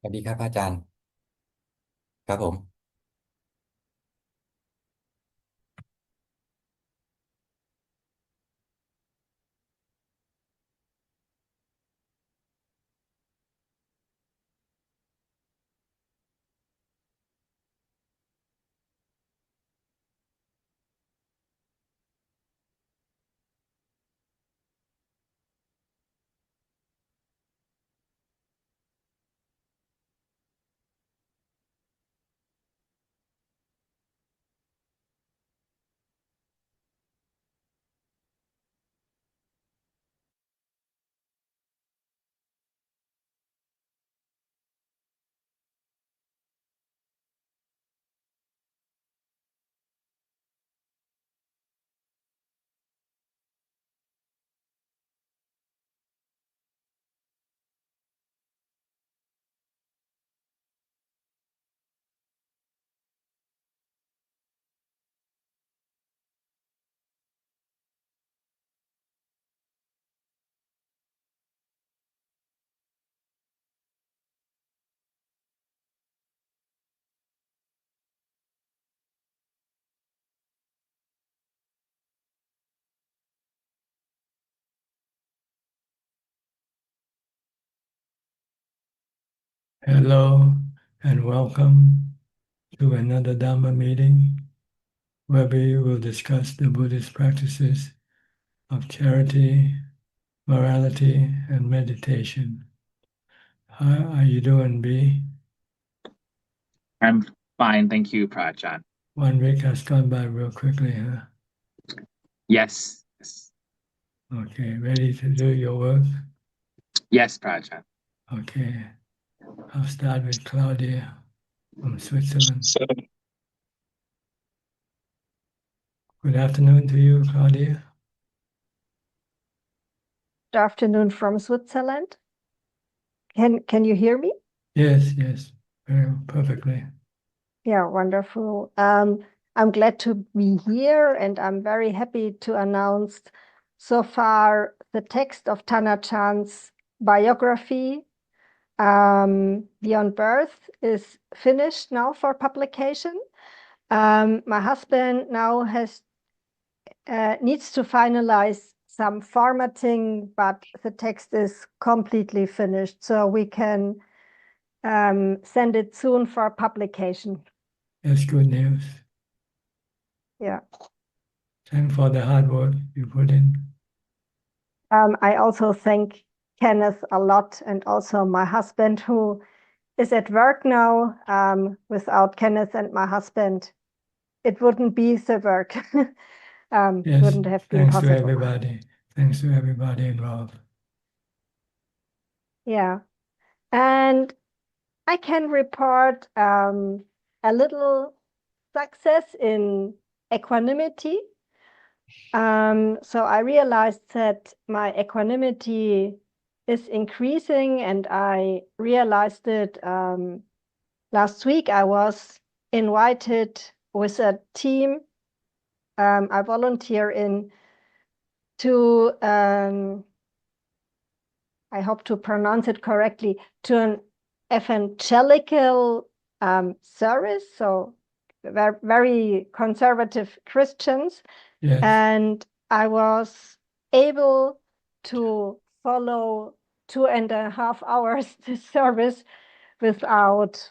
วัสดีครับอาจารย์ครับผม Hello and welcome to another Dhamma meeting where we will discuss the Buddhist practices of charity, morality, and meditation. How are you doing, B? I'm fine, thank you, Prajaan. 1 week has gone by real quickly, huh? Yes, Okay, ready to do your work? yes, Prajaan. Okay, I'll start with Claudia from Switzerland. Good afternoon to you, Claudia. Good afternoon from Switzerland. Can you hear me? Yes, very perfectly. Yeah, wonderful. I'm glad to be here, and I'm very happy to announce so far the text of Chan's biography, Beyond Birth, is finished now for publication. My husband now needs to finalize some formatting, but the text is completely finished, so we can send it soon for publication. That's good news. Yeah. Thanks for the hard work you put in. I also thank Kenneth a lot, and also my husband, who is at work now. Without Kenneth and my husband, it wouldn't be the work. Yes, wouldn't have been thanks to possible. everybody. Thanks to everybody involved. Yeah. And I can report a little success in equanimity. So I realized that my equanimity is increasing, and I realized it last week. I was invited with a team I volunteer in to, I hope to pronounce it correctly, to an evangelical service, so very conservative Christians. Yes. And I was able to follow 2.5 hours this service without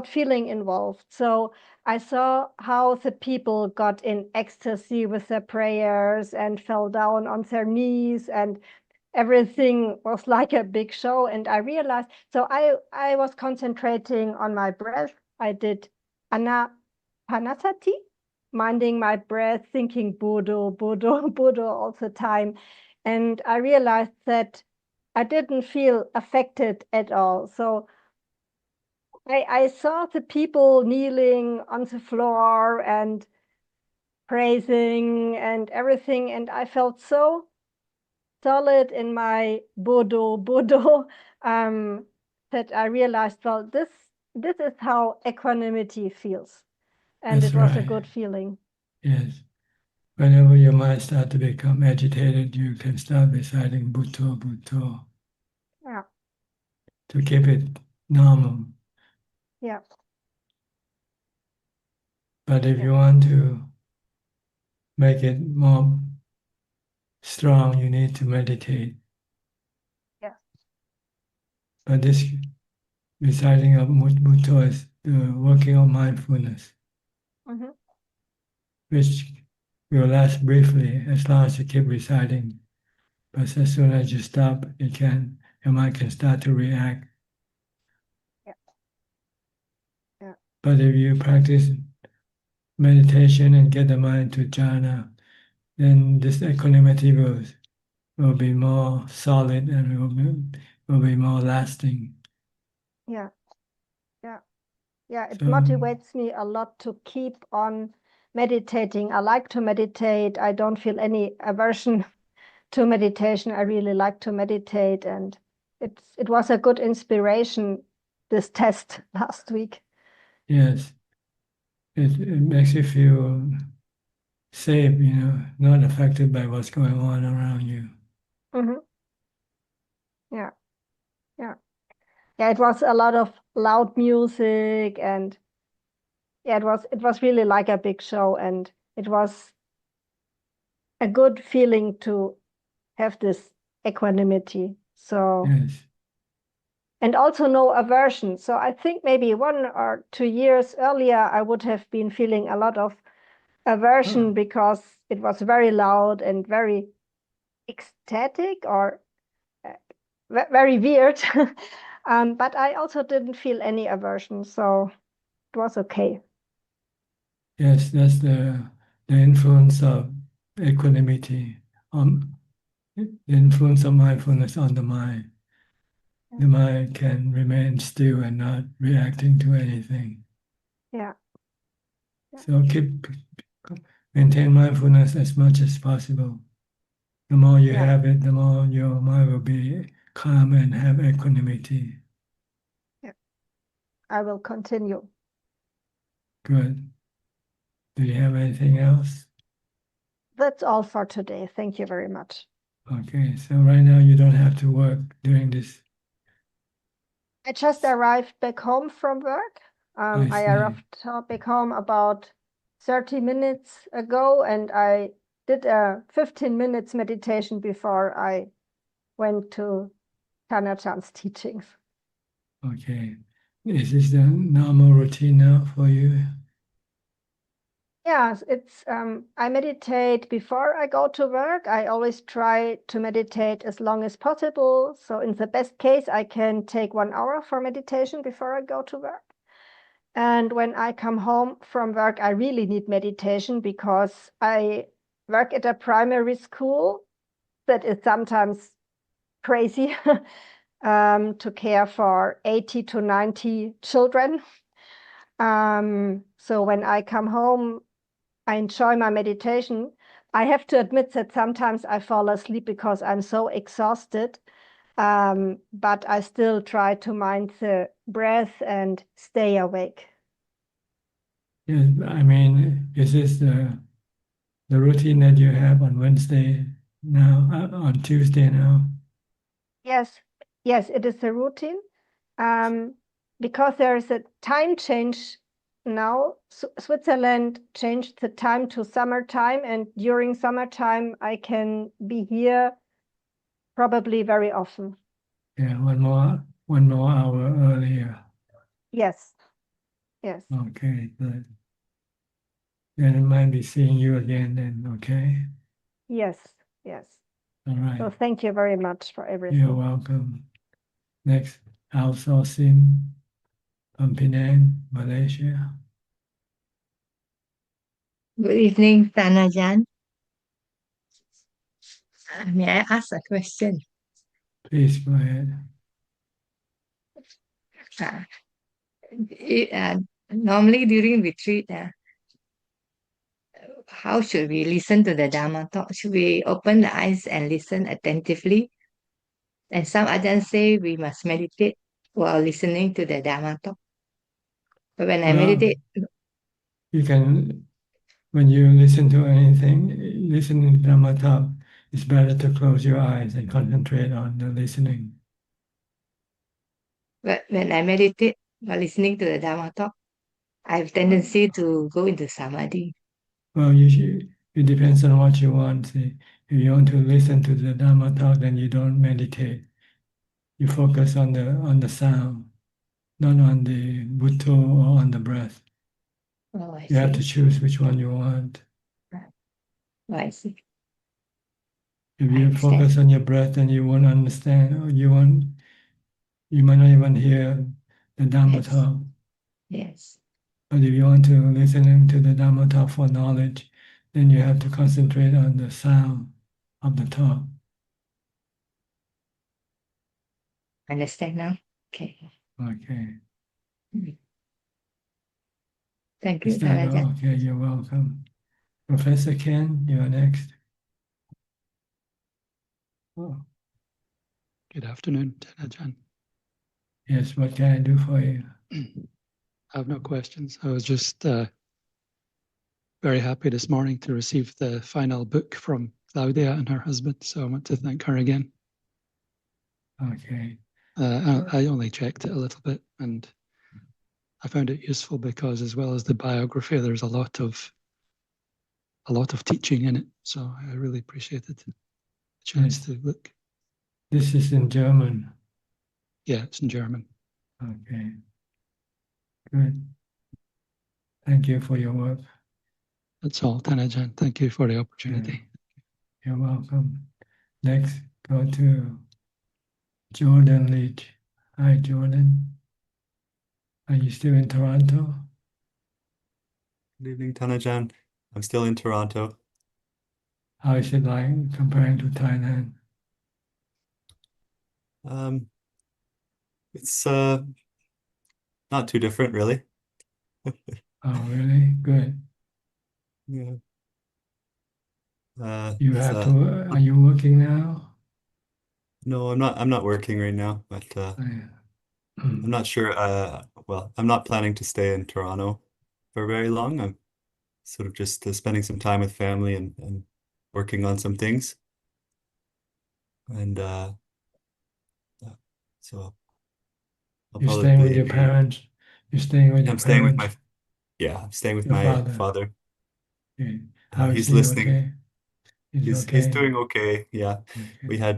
feeling involved. So I saw how the people got in ecstasy with their prayers and fell down on their knees, and everything was like a big show. And I realized, so I was concentrating on my breath. I did anapanasati, minding my breath, thinking Buddha, Buddha, Buddha all the time. And I realized that I didn't feel affected at all. So I saw the people kneeling on the floor and praising and everything, and I felt so solid in my Buddha, that I realized, well, this is how equanimity feels, and That's it was a right. good feeling. Yes. Whenever your mind starts to become agitated, you can start reciting Bhutto, Bhutto. Yeah. to keep it normal. Yeah. But if Yeah. you want to make it more strong, you need to meditate. Yeah. But this reciting of Mutto is the working on mindfulness, Mm-hmm. which will last briefly as long as you keep reciting. But as soon as you stop, your mind can start to react. Yeah. Yeah. But if you practice meditation and get the mind to jhana, then this equanimity will be more solid and will be more lasting. Yeah. Yeah. Yeah. It So motivates me a lot to keep on meditating. I like to meditate. I don't feel any aversion to meditation. I really like to meditate, and it was a good inspiration, this test last week. yes, it makes you feel safe, not affected by what's going on around you. Mm-hmm. Yeah. Yeah. Yeah. It was a lot of loud music, and yeah, it was really like a big show, and it was a good feeling to have this equanimity. So, Yes. and also no aversion. So I think maybe 1 or 2 years earlier, I would have been feeling a lot of aversion Oh, because it was very loud and very ecstatic or uh, very weird. But I also didn't feel any aversion, so it was okay. yes, that's the influence of equanimity on the influence of mindfulness on the mind. The mind can remain still and not reacting to anything. Yeah. Yeah. So maintain mindfulness as much as possible. The more you Yeah. have it, the more your mind will be calm and have equanimity. Yeah. I will continue. Good. Do you have anything else? That's all for today. Thank you very much. Okay, so right now you don't have to work during this. I just arrived back home from work. I I see. arrived back home about 30 minutes ago, and I did a 15 minutes meditation before I went to Chan's teachings. Okay. Is this the normal routine now for you? Yes, I meditate before I go to work. I always try to meditate as long as possible. So in the best case, I can take 1 hour for meditation before I go to work. And when I come home from work, I really need meditation because I work at a primary school that is sometimes crazy to care for 80 to 90 children. So when I come home, I enjoy my meditation. I have to admit that sometimes I fall asleep because I'm so exhausted. But I still try to mind the breath and stay awake. Yes, I mean, is this the routine that you have on Wednesday now, on Tuesday now? Yes, yes, it is a routine. Um, because there is a time change now. Switzerland changed the time to summertime, and during summertime, I can be here probably very often. Yeah, one more hour earlier. Yes, yes, Okay, good. Then I might be seeing you again then, okay? yes, yes. All right. So thank you very much for You're everything. welcome. Next, outsourcing from Penang, Malaysia. Good evening, Tanajan. May I ask a question? Please go ahead. Uh, Normally during retreat, how should we listen to the Dharma talk? Should we open the eyes and listen attentively? And some Ajahn say we must meditate while listening to the Dharma talk. But when I Well, meditate, you can, when you listen to anything, listening to Dhamma talk, it's better to close your eyes and concentrate on the listening. But when I meditate while listening to the Dharma talk, I have tendency to go into samadhi. Well, it depends on what you want. See, if you want to listen to the Dhamma talk, then you don't meditate. You focus on the sound, not on the Bhutto or on the breath. Oh, I You have to see. choose which one you want. Oh, I see. If I you understand. focus on your breath, then you won't understand, or you might not even hear the Dhamma Yes. talk. Yes. But if you want to listen to the Dhamma talk for knowledge, then you have to concentrate on the sound of the talk. Understand now? Okay. Okay. Thank you, Is that Thanajan. all? Okay, you're welcome. Professor Ken, you're next. Oh, Good afternoon, Ajaan. yes, what can I do for you? I have no questions. I was just very happy this morning to receive the final book from Claudia and her husband, so I want to thank her again. Okay. I only checked it a little bit, and I found it useful because, as well as the biography, there's a lot of teaching in it. So I really appreciated the chance to look. This is in German. Yeah, it's in German. Okay. Good. Thank you for your work. That's all, Tanajan. Thank you for the opportunity. You're welcome. Next, go to Jordan Leach. Hi, Jordan. Are you still in Toronto? Good evening, Tanajan. I'm still in Toronto. How is it like comparing to Thailand? It's not too different, really. Oh, really? Good. Yeah. You it's, have to, are you working now? No, I'm not working right now, but Oh, yeah. I'm not sure. Well, I'm not planning to stay in Toronto for very long. I'm sort of just spending some time with family and working on some things. And yeah, so I'll You're staying with probably your be, parents. You're staying with your I'm staying with parents, I'm staying with your my father. father. Okay. How is He's he? listening. Okay. He's He's okay. doing okay. Yeah. Okay. We had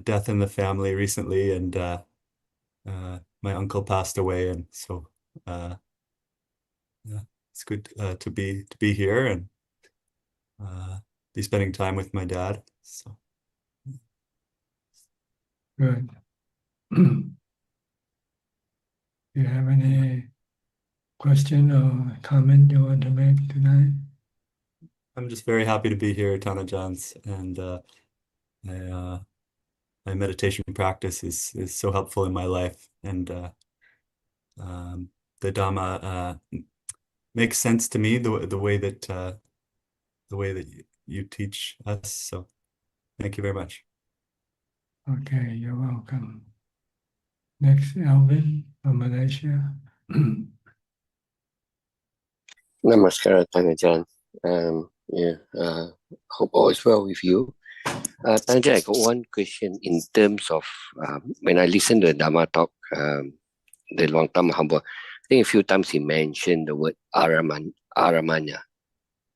death in the family recently, and my uncle passed away, and so yeah, it's good to be here and be spending time with my dad. So Good. Do you have any question or comment you want to make tonight? I'm just very happy to be here, Tana Johns, and my meditation practice is so helpful in my life, and the Dhamma makes sense to me the way that you teach us. So thank you very much. Okay, you're welcome. Next, Alvin from Malaysia. Namaskar, Tanajan. Yeah, hope all is well with you. Tanajan, I got one question in terms of when I listen to the Dhamma talk, the long time Mahabharata, I think a few times he mentioned the word aramanya.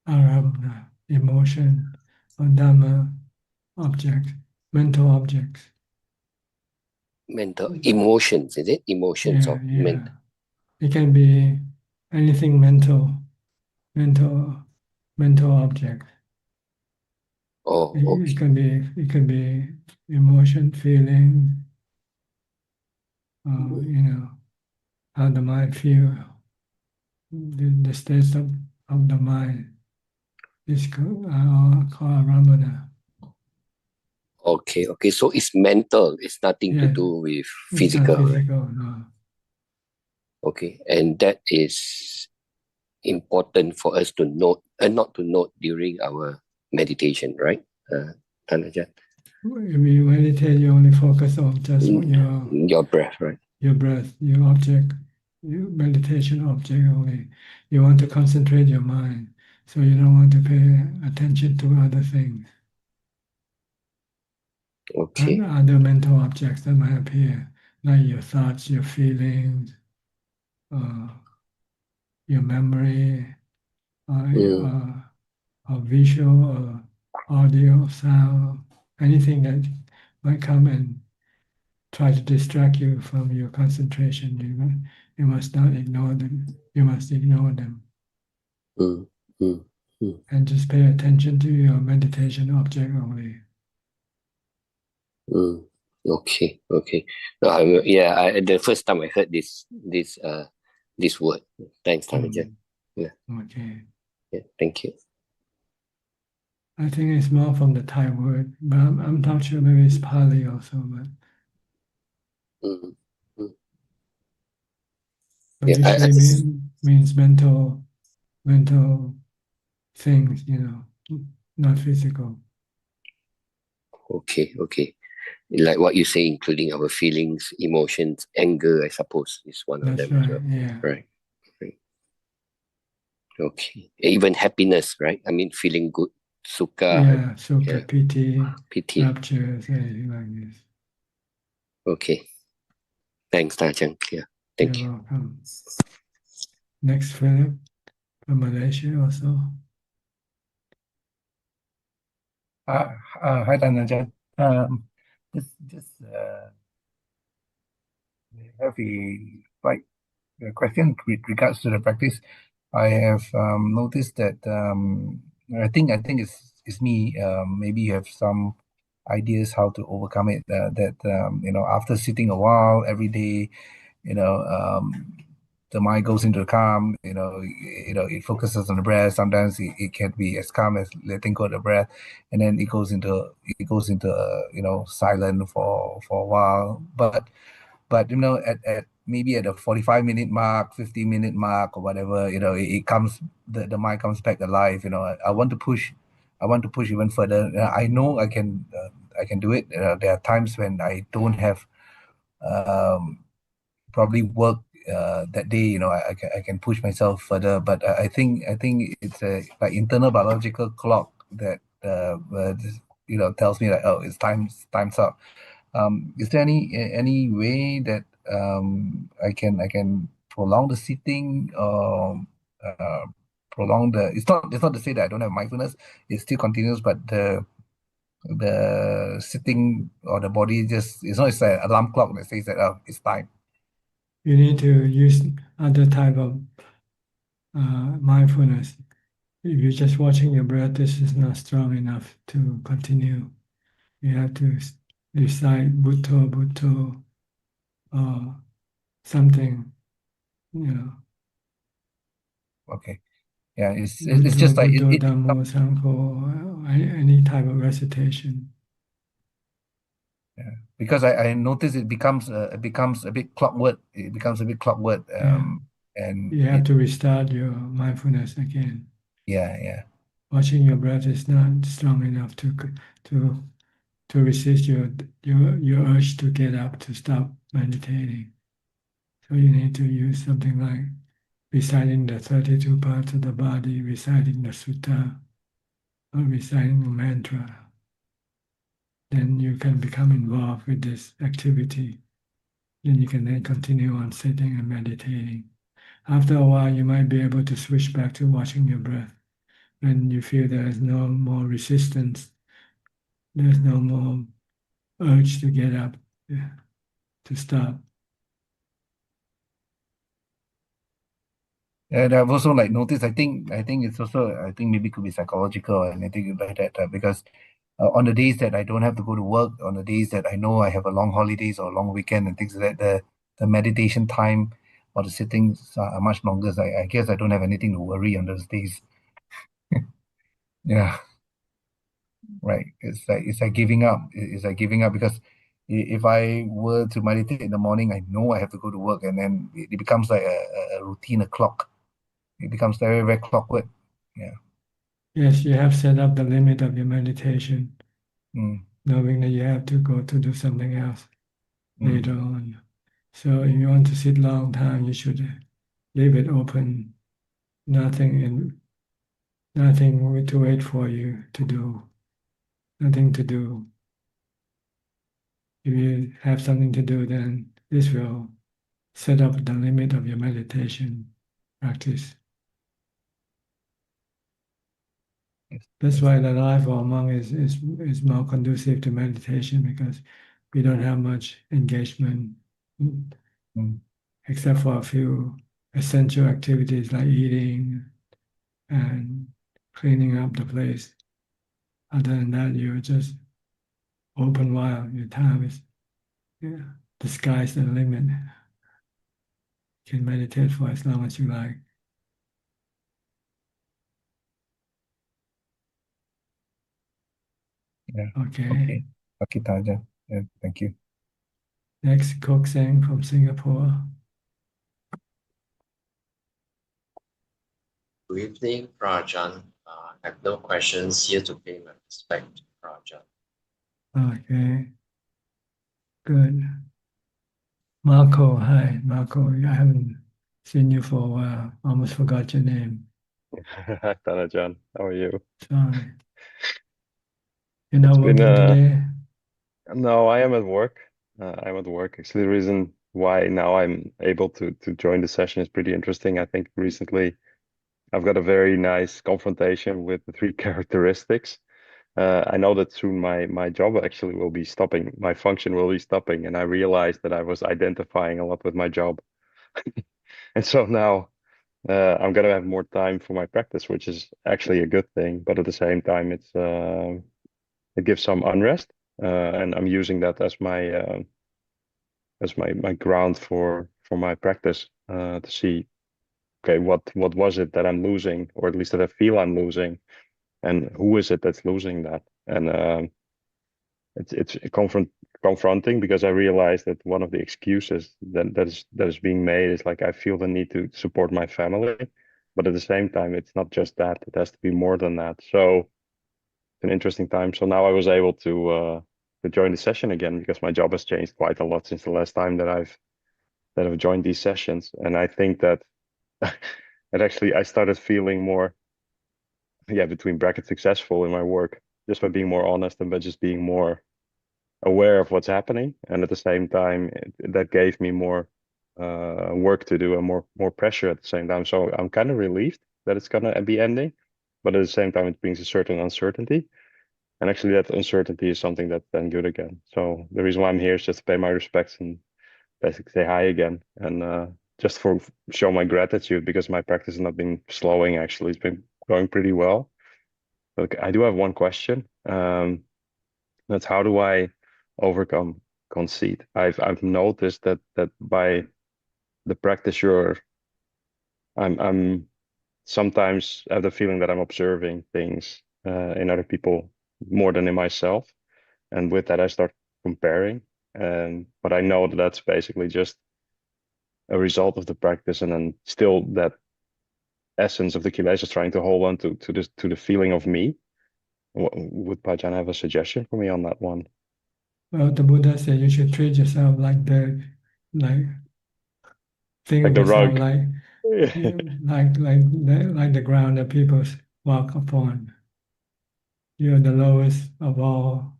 Aram, emotion, or Dhamma, object, mental objects. Mental emotions, is it? Emotions Yeah, of yeah. It can be anything mental object. Oh, It okay. can be emotion, feeling, how the mind feel, the states of the mind. This called Ramana. Okay, okay. So it's mental. It's nothing to Yeah, do with it's not physical, right? physical, no. Okay, and that is important for us to note and not to note during our meditation, right, Tanajan? When you meditate, you only focus on just Your breath, right? your breath, your object, your meditation object only. You want to concentrate your mind, so you don't want to pay attention to other things, Okay, other mental objects that might appear. like your thoughts, your feelings, uh, your memory, or visual, or audio, sound, anything that might come and try to distract you from your concentration. You must not ignore them. You must ignore them mm, mm, mm, and just pay attention to your meditation object only. mm. Okay, okay. No, the first time I heard this word. Thanks, Tanajan. Yeah, Okay. yeah, thank you. I think it's more from the Thai word, but I'm not sure. Maybe it's Pali also, but Mm, mm. but Yeah, usually means mental things, not physical. okay, okay. Like what you say, including our feelings, emotions, anger, I suppose, is one of That's them as right. well. Yeah. Right, right. Okay. Even happiness, right? I mean, feeling good, sukha, Yeah. So yeah, piti, pity. rapture, anything like this. Okay. Thanks, Tajang. Yeah, You're thank you. welcome. Next, Philip from Malaysia also. Hi, Ajaan. Just have a like a question with regards to the practice. I have noticed that I think it's me. Maybe you have some ideas how to overcome it. That after sitting a while every day, you know, the mind goes into calm. It focuses on the breath. Sometimes it can be as calm as letting go of the breath, and then it goes into silent for a while. But at maybe at a 45-minute mark, 50-minute mark, or whatever, it comes, the mind comes back alive. I want to push. I want to push even further. I know I can do it. There are times when I don't have um, probably work that day. I can push myself further, but I think it's a like internal biological clock that tells me that, oh, it's time's up. Is there any way that I can prolong the sitting, uh, prolong the? It's not to say that I don't have mindfulness. It still continues, but the sitting or the body just, it's not, it's an alarm clock that says that, oh, it's time. You need to use other type of mindfulness. If you're just watching your breath, this is not strong enough to continue. You have to recite Bhutto, Bhutto, or something, Okay. Yeah, it's Bhutto, just like Bhutto, Dhammo, Sangho, any type of recitation. yeah. Because I notice it becomes a bit clockwork. It becomes a bit clockwork. Yeah. And You have to restart your mindfulness again. yeah. Watching your breath is not strong enough to resist your urge to get up to stop meditating. So you need to use something like reciting the 32 parts of the body, reciting the sutta, or reciting a mantra. Then you can become involved with this activity. Then you can then continue on sitting and meditating. After a while, you might be able to switch back to watching your breath. When you feel there is no more resistance, there's no more urge to get up, to stop. And I've also like noticed. I think it's also, I think maybe could be psychological and I think like that, because on the days that I don't have to go to work, on the days that I know I have a long holidays or a long weekend and things like that, the meditation time or the sittings are much longer. So I guess I don't have anything to worry on those days. Yeah, right. It's like giving up. It's like giving up because if I were to meditate in the morning, I know I have to go to work, and then it becomes like a routine, a clock. It becomes very, very clockwork. Yeah. Yes, you have set up the limit of your meditation, Mm, knowing that you have to go to do something else later mm, on. So if you want to sit long time, you should leave it open, nothing to wait for you to do, nothing to do. If you have something to do, then this will set up the limit of your meditation practice. That's why the life of a monk is more conducive to meditation, because we don't have much engagement except for a few essential activities like eating and cleaning up the place. Other than that, you're just open wild. Your time is, the sky's the limit. You can meditate for as long as you like. Yeah. Okay. Okay, Taja. Yeah, thank you. Next, Kok Seng from Singapore. Good evening, Prajan. I have no questions here to pay my respect to Prajan. Okay. Good. Marco, hi. Marco, I haven't seen you for a while. Almost forgot your name. Hi, Ajaan. How are you? Sorry. You're not It's been working today? no, I am at work. I'm at work. Actually, the reason why now I'm able to join the session is pretty interesting. I think recently I've got a very nice confrontation with the three characteristics. I know that soon my job actually will be stopping, my function will be stopping, and I realized that I was identifying a lot with my job. And so now I'm gonna have more time for my practice, which is actually a good thing, but at the same time it gives some unrest, and I'm using that as my ground for my practice, to see, okay, what was it that I'm losing, or at least that I feel I'm losing, and who is it that's losing that? And it's confronting, because I realize that one of the excuses that is being made is like, I feel the need to support my family, but at the same time it's not just that, it has to be more than that. So it's an interesting time. So now I was able to join the session again, because my job has changed quite a lot since the last time that I've joined these sessions. And I think that that actually I started feeling more, between brackets, successful in my work, just by being more honest and by just being more aware of what's happening. And at the same time, that gave me more work to do and more pressure at the same time. So I'm kind of relieved that it's gonna be ending, but at the same time, it brings a certain uncertainty. And actually, that uncertainty is something that's then good again. So the reason why I'm here is just to pay my respects and basically say hi again, and just for show my gratitude, because my practice has not been slowing. Actually, it's been going pretty well. But I do have one question. That's, how do I overcome conceit? I've noticed that by the practice, I'm sometimes have the feeling that I'm observing things in other people more than in myself, and with that I start comparing. But I know that that's basically just a result of the practice, and then still that essence of the kilesa is trying to hold on to the feeling of me. Would Pajan have a suggestion for me on that one? Well, the Buddha said you should treat yourself like the, like, think Like of the yourself rug. like, like the ground that people walk upon. You're the lowest of all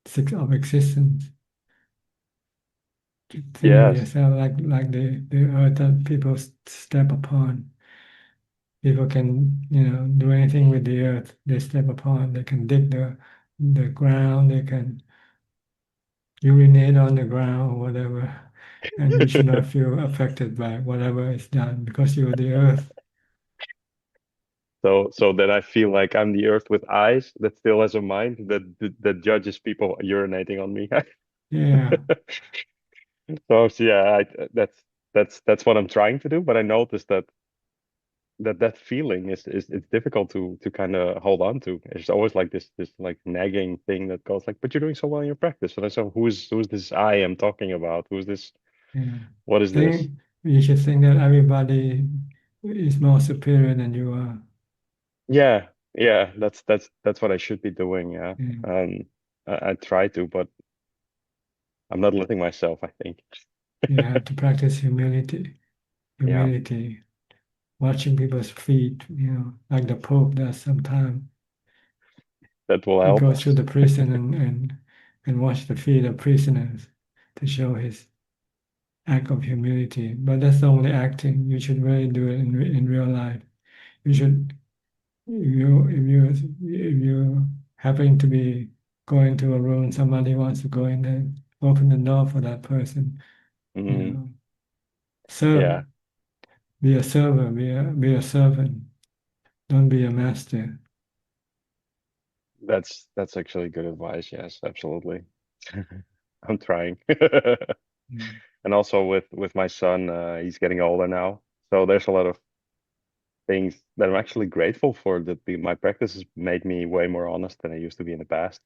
six of existence. Think of Yes. yourself like the earth that people step upon. People can, do anything with the earth they step upon. They can dig the ground, they can urinate on the ground or whatever. And you should not feel affected by whatever is done, because you're the earth. So then I feel like I'm the earth with eyes that still has a mind that judges people urinating on me. Yeah, So yeah, that's what I'm trying to do. But I noticed that feeling is it's difficult to kind of hold on to. It's always like this like nagging thing that goes like, but you're doing so well in your practice. And I said, who's this I am talking about? Who's this? yeah. What is this? You should think that everybody is more superior than you are. Yeah, that's what I should be doing. Yeah. Yeah. I try to, but I'm not letting myself, I think. You have to practice humility. Yeah, Humility. Watching people's feet, like the Pope does sometimes. that will He help. goes through the prison and wash the feet of prisoners to show his act of humility, but that's only acting. You should really do it in real life. You should, if you happen to be going to a room, somebody wants to go in there, open the door for that person. You Mm, know, serve, yeah, be a server, be a servant. Don't be a master. that's actually good advice. Yes, absolutely. I'm trying. Mm. And also with my son, he's getting older now, so there's a lot of things that I'm actually grateful for. That my practice has made me way more honest than I used to be in the past.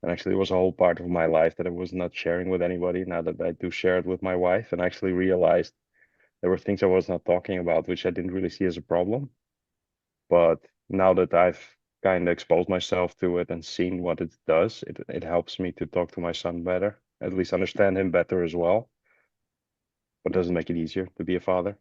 And actually, it was a whole part of my life that I was not sharing with anybody. Now that I do share it with my wife, and actually realized there were things I was not talking about, which I didn't really see as a problem. But now that I've kind of exposed myself to it and seen what it does, it helps me to talk to my son better, at least understand him better as well. But doesn't make it easier to be a father.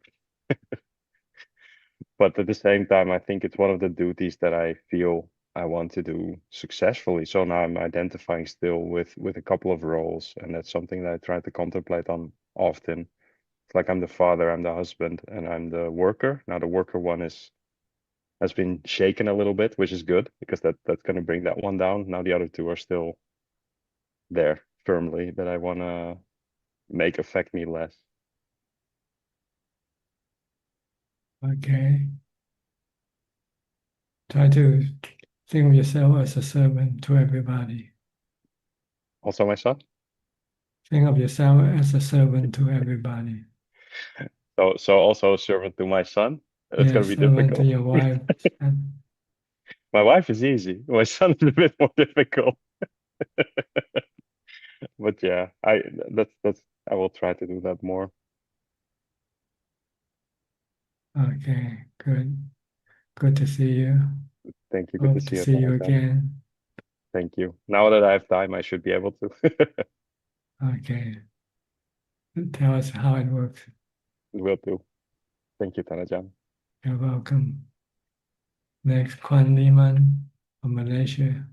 But at the same time, I think it's one of the duties that I feel I want to do successfully. So now I'm identifying still with a couple of roles, and that's something that I try to contemplate on often. It's like I'm the father, I'm the husband, and I'm the worker. Now the worker one has been shaken a little bit, which is good because that's going to bring that one down. Now the other two are still there firmly that I want to make affect me less. Okay. Try to think of yourself as a servant to everybody. Also, my son. Think of yourself as a servant to everybody. So also a servant to my son. It's going Yes, to be servant to difficult. your wife. And My wife is easy. My son is a bit more difficult. But yeah, that's I will try to do that more. okay, good. Good to see you. Thank you. Good to Hope to see you, see you Tanajan. again. Thank you. Now that I have time, I should be able to. Okay. Tell us how it works. Will do. Thank you, Tanajan. You're welcome. Next, Kwan Liman from Malaysia.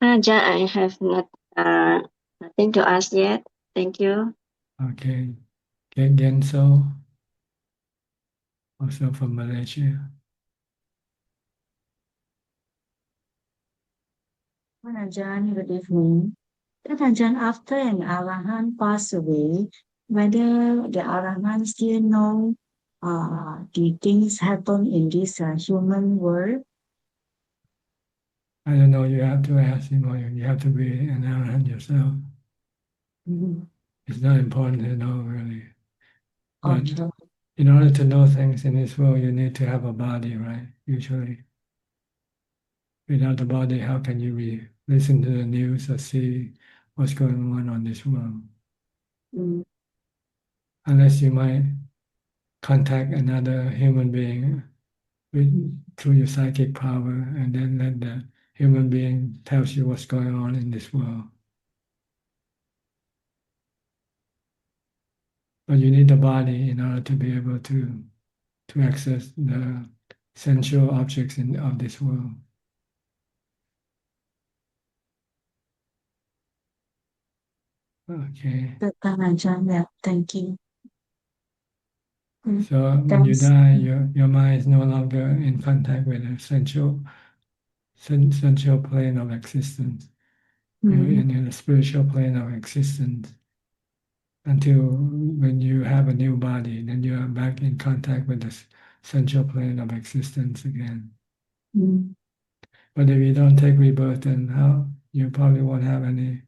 I have nothing to ask yet. Thank you. Okay. Genso, also from Malaysia. Ajahn, good evening. Ajahn, after an Arahant passed away, whether the Arahant still know the things happen in this human world? I don't know, you have to ask him or you have to be an arahant yourself. Mm-hmm. It's not important to know really. But Okay. in order to know things in this world, you need to have a body, right? Usually. Without a body, how can you listen to the news or see what's going on this world? Mm. Unless you might contact another human being through your psychic power, and then let the human being tells you what's going on in this world. But you need a body in order to be able to access the sensual objects of this world. Okay. Ajahn, yeah, thank you. So when you Thanks. die, your mind is no longer in contact with the sensual plane of existence. You're in the spiritual plane of existence until when you have a new body, then you are back in contact with the sensual plane of existence again. Mm. But if you don't take rebirth, then how you probably won't have any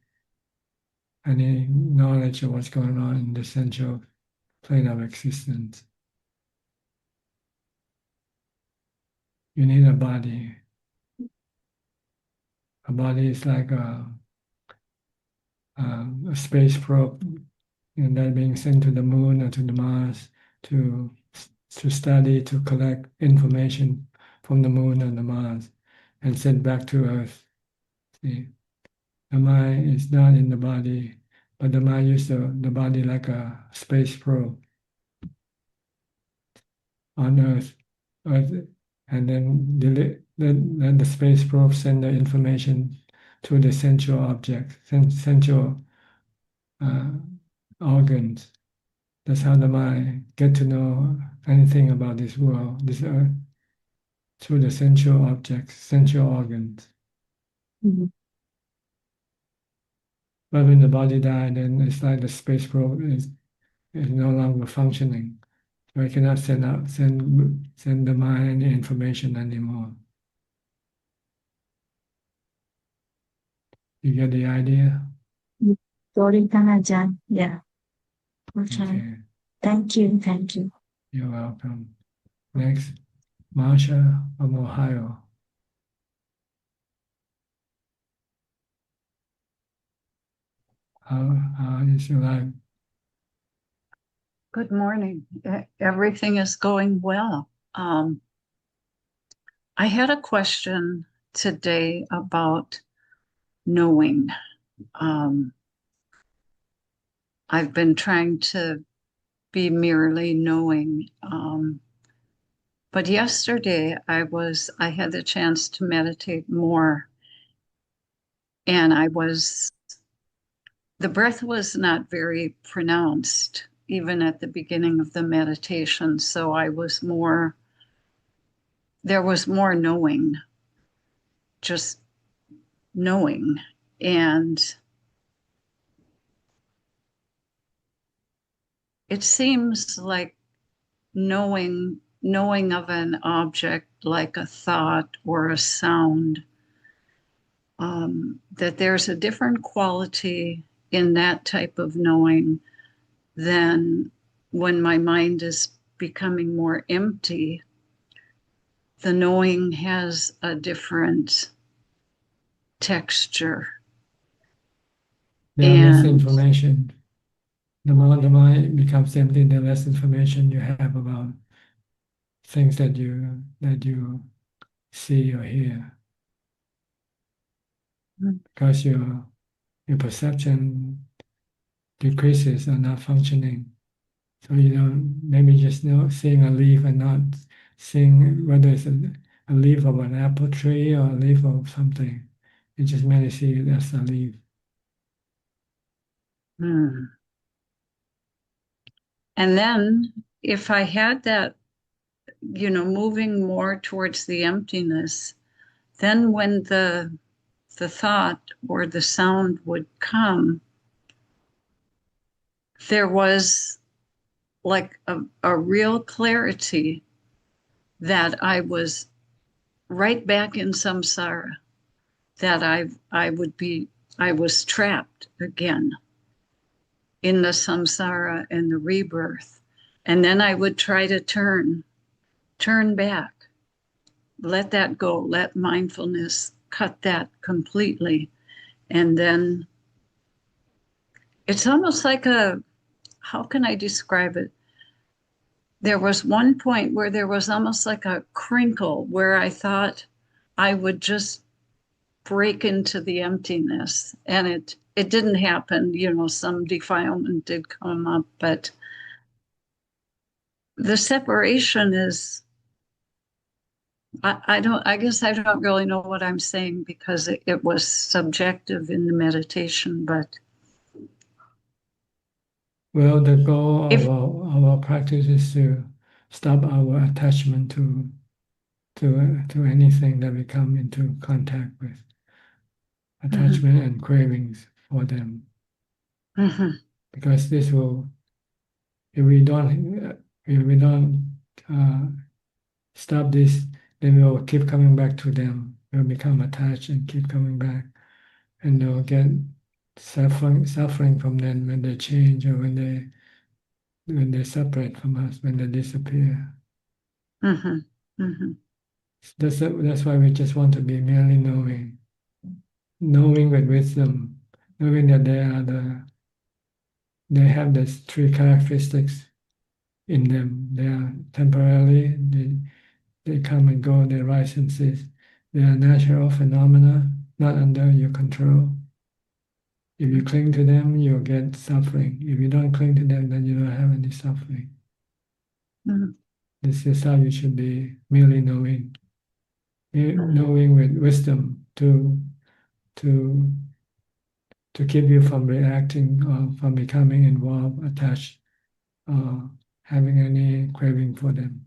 knowledge of what's going on in the sensual plane of existence. You need a body. A body is like a space probe, and that being sent to the moon or to the Mars to study, to collect information from the moon and the Mars, and sent back to Earth. See, the mind is not in the body, but the mind uses the body like a space probe on Earth, and then the space probe send the information to the sensual object, sensual organs. That's how the mind get to know anything about this world, this earth, through the sensual objects, sensual organs. Mhm. But when the body dies, then it's like the space probe is no longer functioning. So I cannot send the mind any information anymore. You get the idea? Sorry, Ajahn. Yeah. Okay. Okay. Thank you. Thank you. You're welcome. Next, Marsha from Ohio. How is your life? Good morning. Everything is going well. I had a question today about knowing. I've been trying to be merely knowing. But yesterday I had the chance to meditate more, and the breath was not very pronounced, even at the beginning of the meditation. So there was more knowing, just knowing. And it seems like knowing of an object like a thought or a sound, that there's a different quality in that type of knowing than when my mind is becoming more empty. The knowing has a different texture. There are less information. The more the mind becomes empty, the less information you have about things that you see or hear. Because your perception decreases or not functioning. So you don't maybe just seeing a leaf and not seeing whether it's a leaf of an apple tree or a leaf of something. You just merely see it as a leaf. And then if I had that, moving more towards the emptiness, then when the thought or the sound would come, there was like a real clarity that I was right back in samsara, that I was trapped again in the samsara and the rebirth. And then I would try to turn back, let that go, let mindfulness cut that completely. And then it's almost like how can I describe it? There was one point where there was almost like a crinkle where I thought I would just break into the emptiness. And it didn't happen. Some defilement did come up, but the separation is, I guess I don't really know what I'm saying because it was subjective in the meditation, but. Well, the goal of our practice is to stop our attachment to anything that we come into contact with. Attachment and cravings for them. Because this will, if we don't stop this, then we'll keep coming back to them. We'll become attached and keep coming back, and they'll get suffering from them when they change or when they separate from us, when they disappear. That's why we just want to be merely knowing with wisdom, knowing that they have these three characteristics in them. They are temporarily, they come and go, they rise and cease. They are natural phenomena, not under your control. If you cling to them, you'll get suffering. If you don't cling to them, then you don't have any suffering. This is how you should be merely knowing with wisdom to to keep you from reacting or from becoming involved, attached, or having any craving for them.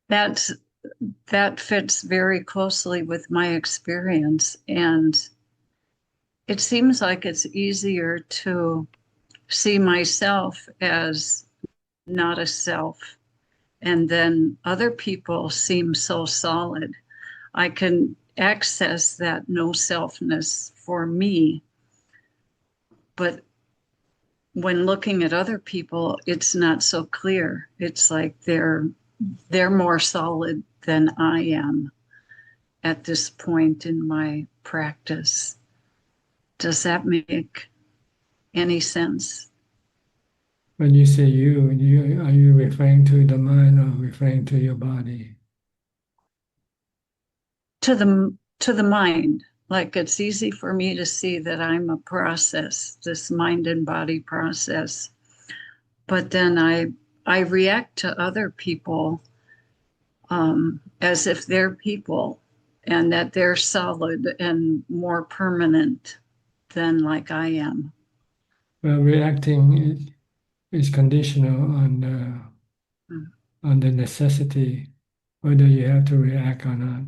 That fits very closely with my experience, and it seems like it's easier to see myself as not a self, and then other people seem so solid. I can access that no selfness for me, but when looking at other people, it's not so clear. It's like they're more solid than I am at this point in my practice. Does that make any sense? When you say you, are you referring to the mind or referring to your body? To the mind. Like, it's easy for me to see that I'm a process, this mind and body process. But then I react to other people as if they're people and that they're solid and more permanent than like I am. Well, reacting is conditional on the necessity, whether you have to react or not.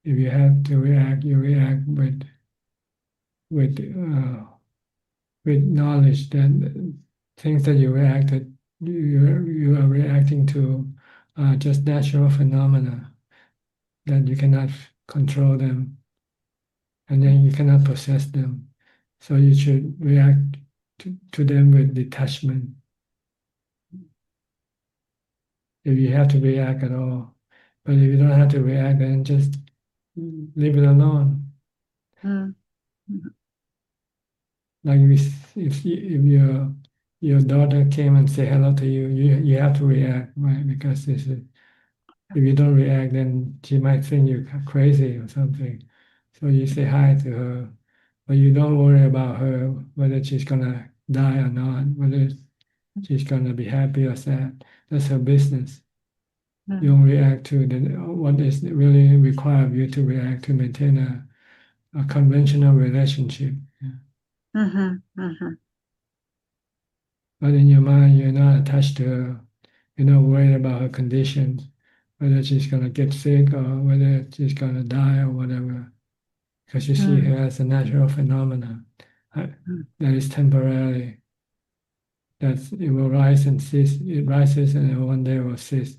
If you have to react, you react with knowledge that things that you reacted, you are reacting to just natural phenomena that you cannot control them, and then you cannot possess them. So you should react to them with detachment. If you have to react at all, but if you don't have to react, then just leave it alone. Like if your daughter came and say hello to you, you have to react, right? Because if you don't react, then she might think you're crazy or something. So you say hi to her, but you don't worry about her, whether she's gonna die or not, whether she's gonna be happy or sad. That's her business. You don't react to what is really required of you to react to maintain a conventional relationship. But in your mind, you're not attached to her. You're not worried about her conditions, whether she's going to get sick or whether she's going to die or whatever. Because you see her as a natural phenomenon that is temporary. That it will rise and cease. It rises and one day will cease.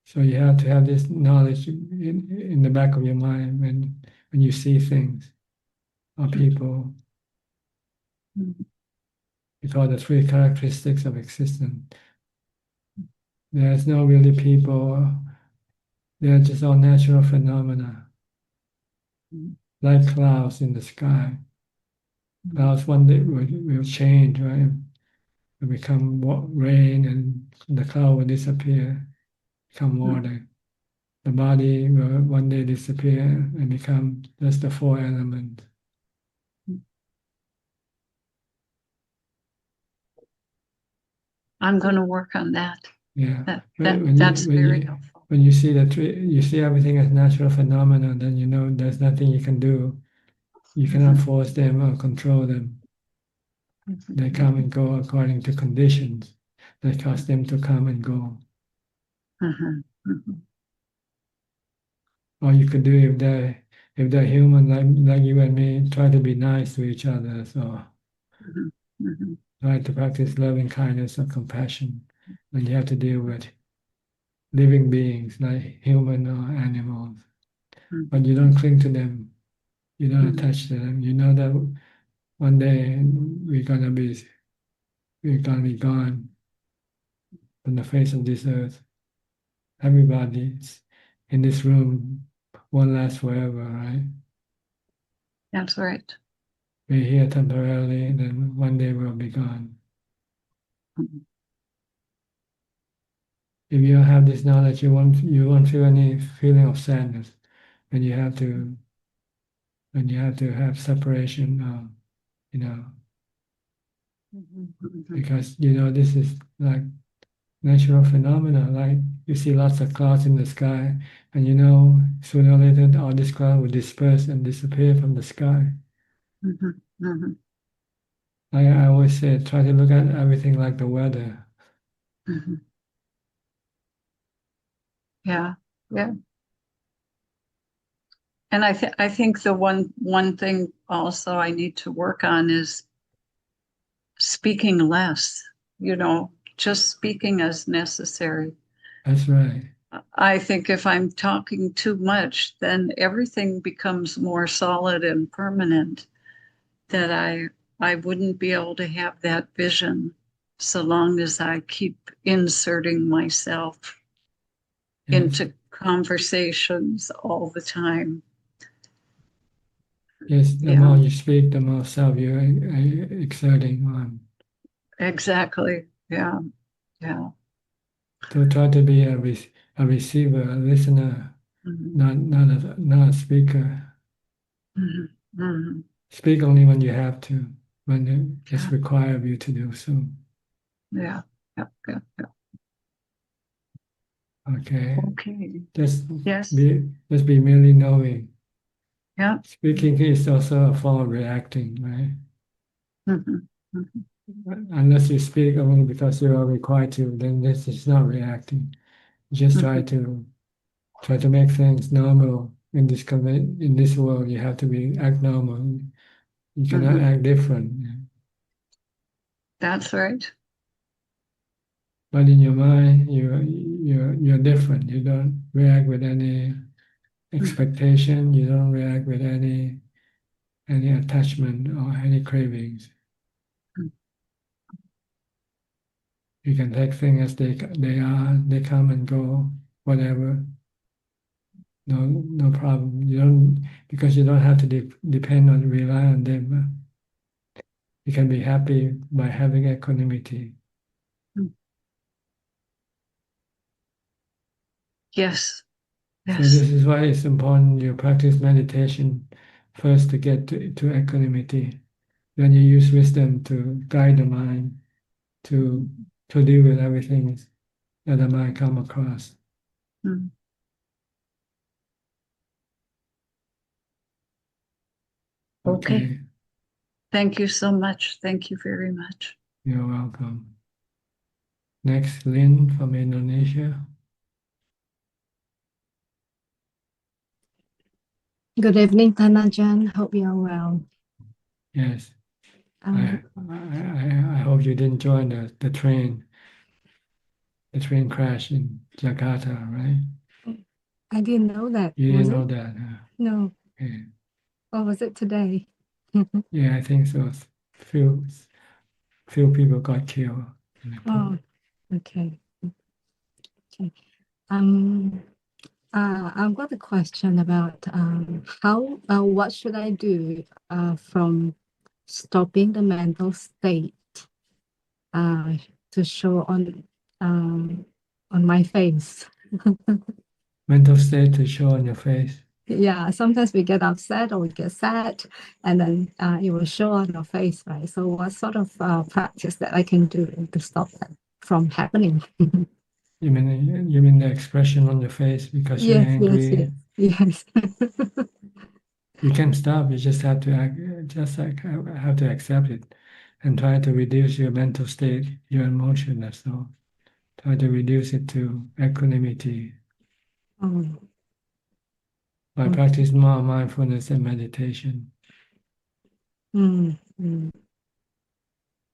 So you have to have this knowledge in the back of your mind when you see things or people. We call the three characteristics of existence. There's no really people. They're just all natural phenomena, like clouds in the sky. Clouds one day will change, right? Will become rain, and the cloud will disappear, become water. The body will one day disappear and become just the four elements. I'm going to work on that. Yeah, That's very helpful. When you see you see everything as natural phenomena, then you know there's nothing you can do. You cannot force them or control them. They come and go according to conditions that cause them to come and go. Or you could do if they're human like you and me, try to be nice to each other. So try to practice loving kindness and compassion when you have to deal with living beings like human or animals. But you don't cling to them. You don't attach to them. You know that one day we're gonna be gone from the face of this earth. Everybody in this room won't last forever, right? That's right. We're here temporarily, and then one day we'll be gone. If you don't have this knowledge, you won't feel any feeling of sadness when you have to have separation, because this is like natural phenomena, like you see lots of clouds in the sky, and you know sooner or later all this cloud will disperse and disappear from the sky. I always say, try to look at everything like the weather. Yeah, yeah. And I think the one thing also I need to work on is speaking less, just speaking as necessary. That's right. I think if I'm talking too much, then everything becomes more solid and permanent, that I wouldn't be able to have that vision so long as I keep inserting myself into conversations all the time. Yes, the more you speak, the more self you're exerting on. Exactly. Yeah. Yeah. So try to be a receiver, a listener, not a speaker. Speak only when you have to, when it's required of you to do so. Yeah. Yeah. Yeah. Yeah. Okay. Okay. Just Yes. be merely knowing. Yeah. Speaking is also a form of reacting, right? Unless you speak only because you are required to, then this is not reacting. Just try to make things normal in this world. You have to act normal. You cannot act different. That's right. But in your mind, you're different. You don't react with any expectation. You don't react with any attachment or any cravings. You can take things as they are. They come and go, whatever. No problem. You don't, because you don't have to depend on, rely on them. You can be happy by having equanimity. Yes. So this is why it's important you practice meditation first to get to equanimity. Then you use wisdom to guide the mind to deal with everything that the mind come across. Okay. Thank you so much. Thank you very much. You're welcome. Next, Lynn from Indonesia. Good evening, Tanajan. Hope you're well. Yes. I hope you didn't join the train crash in Jakarta, right? I didn't know that. You Was didn't know it? that, huh? No. Okay. Or was it today? Yeah, I think so. Few people got killed. Oh, okay. Okay. I've got a question about what should I do from stopping the mental state to show on my face. Mental state to show on your face. Yeah, sometimes we get upset or we get sad, and then it will show on your face, right? So, what sort of practice that I can do to stop that from happening? You mean the expression on your face because you're angry? Yes. You can stop. You just have to have to accept it, and try to reduce your mental state, your emotion. That's all. Try to reduce it to equanimity. By practice more mindfulness and meditation.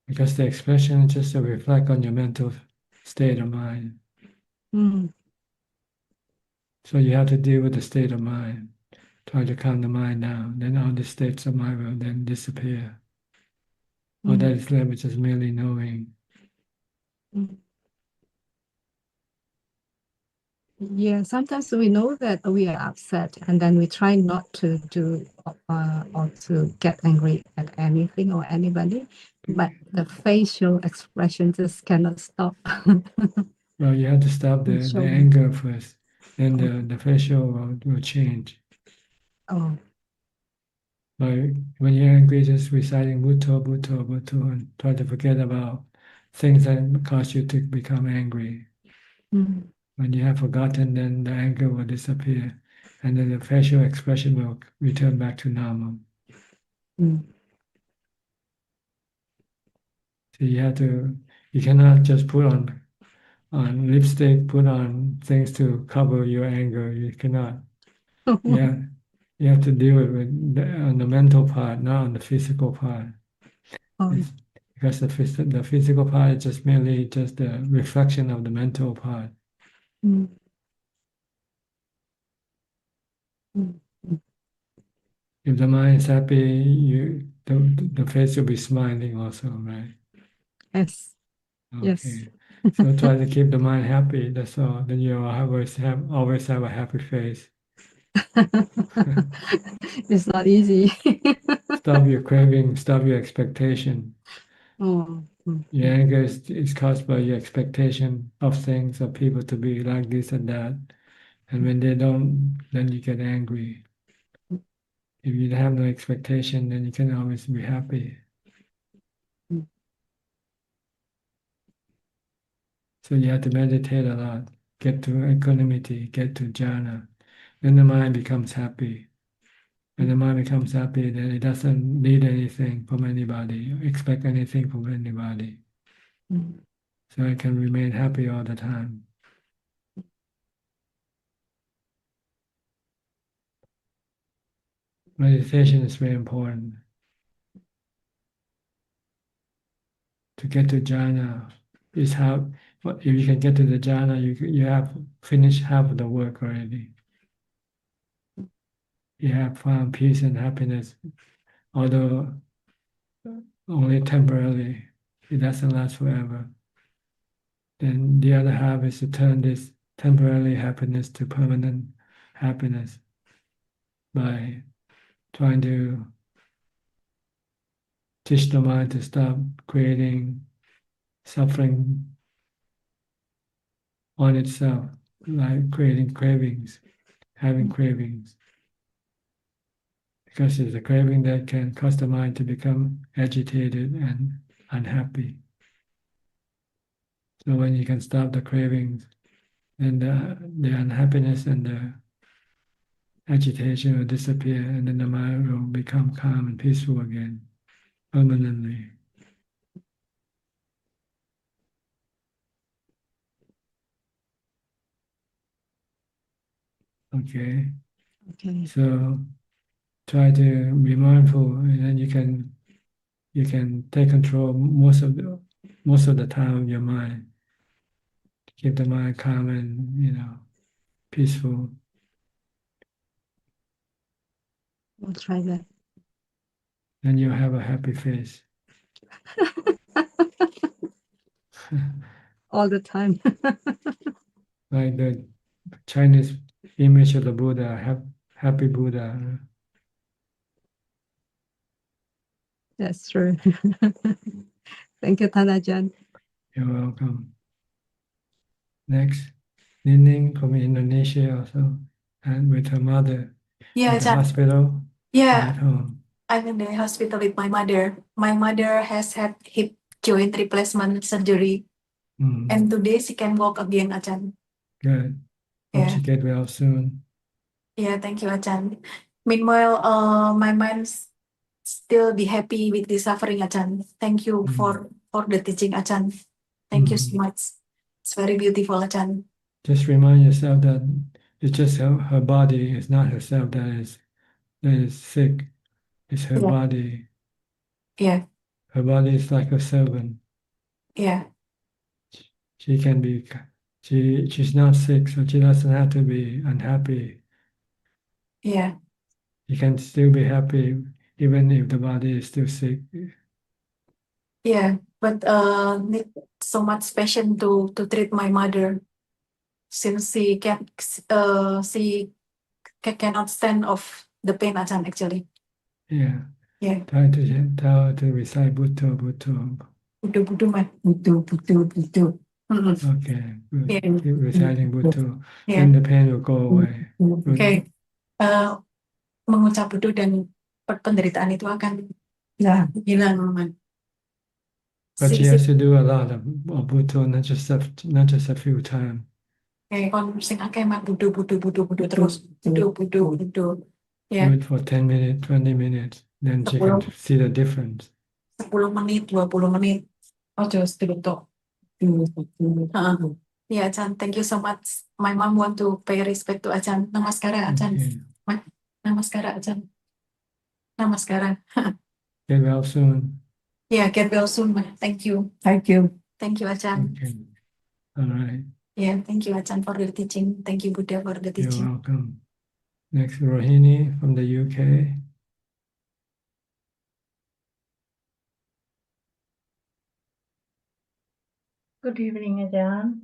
Because the expression is just to reflect on your mental state of mind. So you have to deal with the state of mind. Try to calm the mind down. Then all the states of mind will then disappear. All that is left is just merely knowing. Yeah, sometimes we know that we are upset, and then we try not to do or to get angry at anything or anybody, but the facial expression just cannot stop. Well, you have to stop the anger first, then the facial will change. Oh. Like when you're angry, just reciting Bhutto, Bhutto, Bhutto, and try to forget about things that cause you to become angry. When you have forgotten, then the anger will disappear, and then the facial expression will return back to normal. So you cannot just put on lipstick, put on things to cover your anger. You cannot. Yeah, you have to deal with on the mental part, not on the physical part. Because the physical part is just merely just the reflection of the mental part. If the mind is happy, the face will be smiling also, right? Yes. Yes. Okay. So try to keep the mind happy. That's all. Then you always have a happy face. It's not easy. Stop your craving. Stop your expectation. Oh. Your anger is caused by your expectation of things, of people to be like this and that. And when they don't, then you get angry. If you have no expectation, then you can always be happy. So you have to meditate a lot, get to equanimity, get to jhana. Then the mind becomes happy. When the mind becomes happy, then it doesn't need anything from anybody, expect anything from anybody. So it can remain happy all the time. Meditation is very important. To get to jhana is how, if you can get to the jhana, you have finished half of the work already. You have found peace and happiness, although only temporarily. It doesn't last forever. Then the other half is to turn this temporary happiness to permanent happiness by trying to teach the mind to stop creating suffering on itself, like creating cravings, having cravings. Because it's a craving that can cause the mind to become agitated and unhappy. So when you can stop the cravings, then the unhappiness and the agitation will disappear, and then the mind will become calm and peaceful again, permanently. Okay. Okay. So try to be mindful, and then you can take control most of the time of your mind. Keep the mind calm and peaceful. I'll try that. Then you'll have a happy face. All the time. Like the Chinese image of the Buddha, happy Buddha. That's true. Thank you, Thanajan. You're welcome. Next, Nining from Indonesia also, and with her mother Yeah, at the Ajahn. hospital and Yeah, at home. I'm in the hospital with my mother. My mother has had hip joint replacement surgery, and today she can walk again, Ajahn. Good. Hope Yeah, she get well soon. yeah, thank you, Ajahn. Meanwhile, my mind's still be happy with the suffering, Ajahn. Thank you for the teaching, Ajahn. Thank you so much. It's very beautiful, Ajahn. Just remind yourself that it's just her body, it's not herself that is sick. It's her Yeah. body. Yeah, Her body is like a servant. yeah, She can be, she's not sick, so she doesn't have to be unhappy. yeah, She can still be happy even if the body is still sick. yeah. But need so much patience to treat my mother, since she cannot stand off the pain, Ajahn, actually. Yeah. Yeah. Try to tell her to recite Bhutto, Bhutto. Budu, man. Budu. Okay, good. Yeah. Keep reciting Bhutto. Yeah. Then the pain will go away. Good. Okay. Mengucap budu dan penderitaan itu akan hilang, man. But she has to do a lot of Bhutto, not just a few times. Kayak kon sing akeh mah budu terus budu. Do Ya, it for 10 minutes, 20 minutes, then she can 10 see the difference. 10 menit, 20 menit. Ojo sedetok. Heeh. Yeah, Ajahn, thank you so much. My mom want to pay respect to Ajahn. Namaskara, Ajahn. Okay. Namaskara, Ajahn. Namaskara. Get well soon. Yeah, get well soon. Ma. Thank you. Thank you. Thank you, Ajahn. Okay. All right. Yeah, thank you, Ajahn, for the teaching. Thank you, Buddha, for the You're teaching. welcome. Next, Rohini from the UK. Good evening, Ajahn.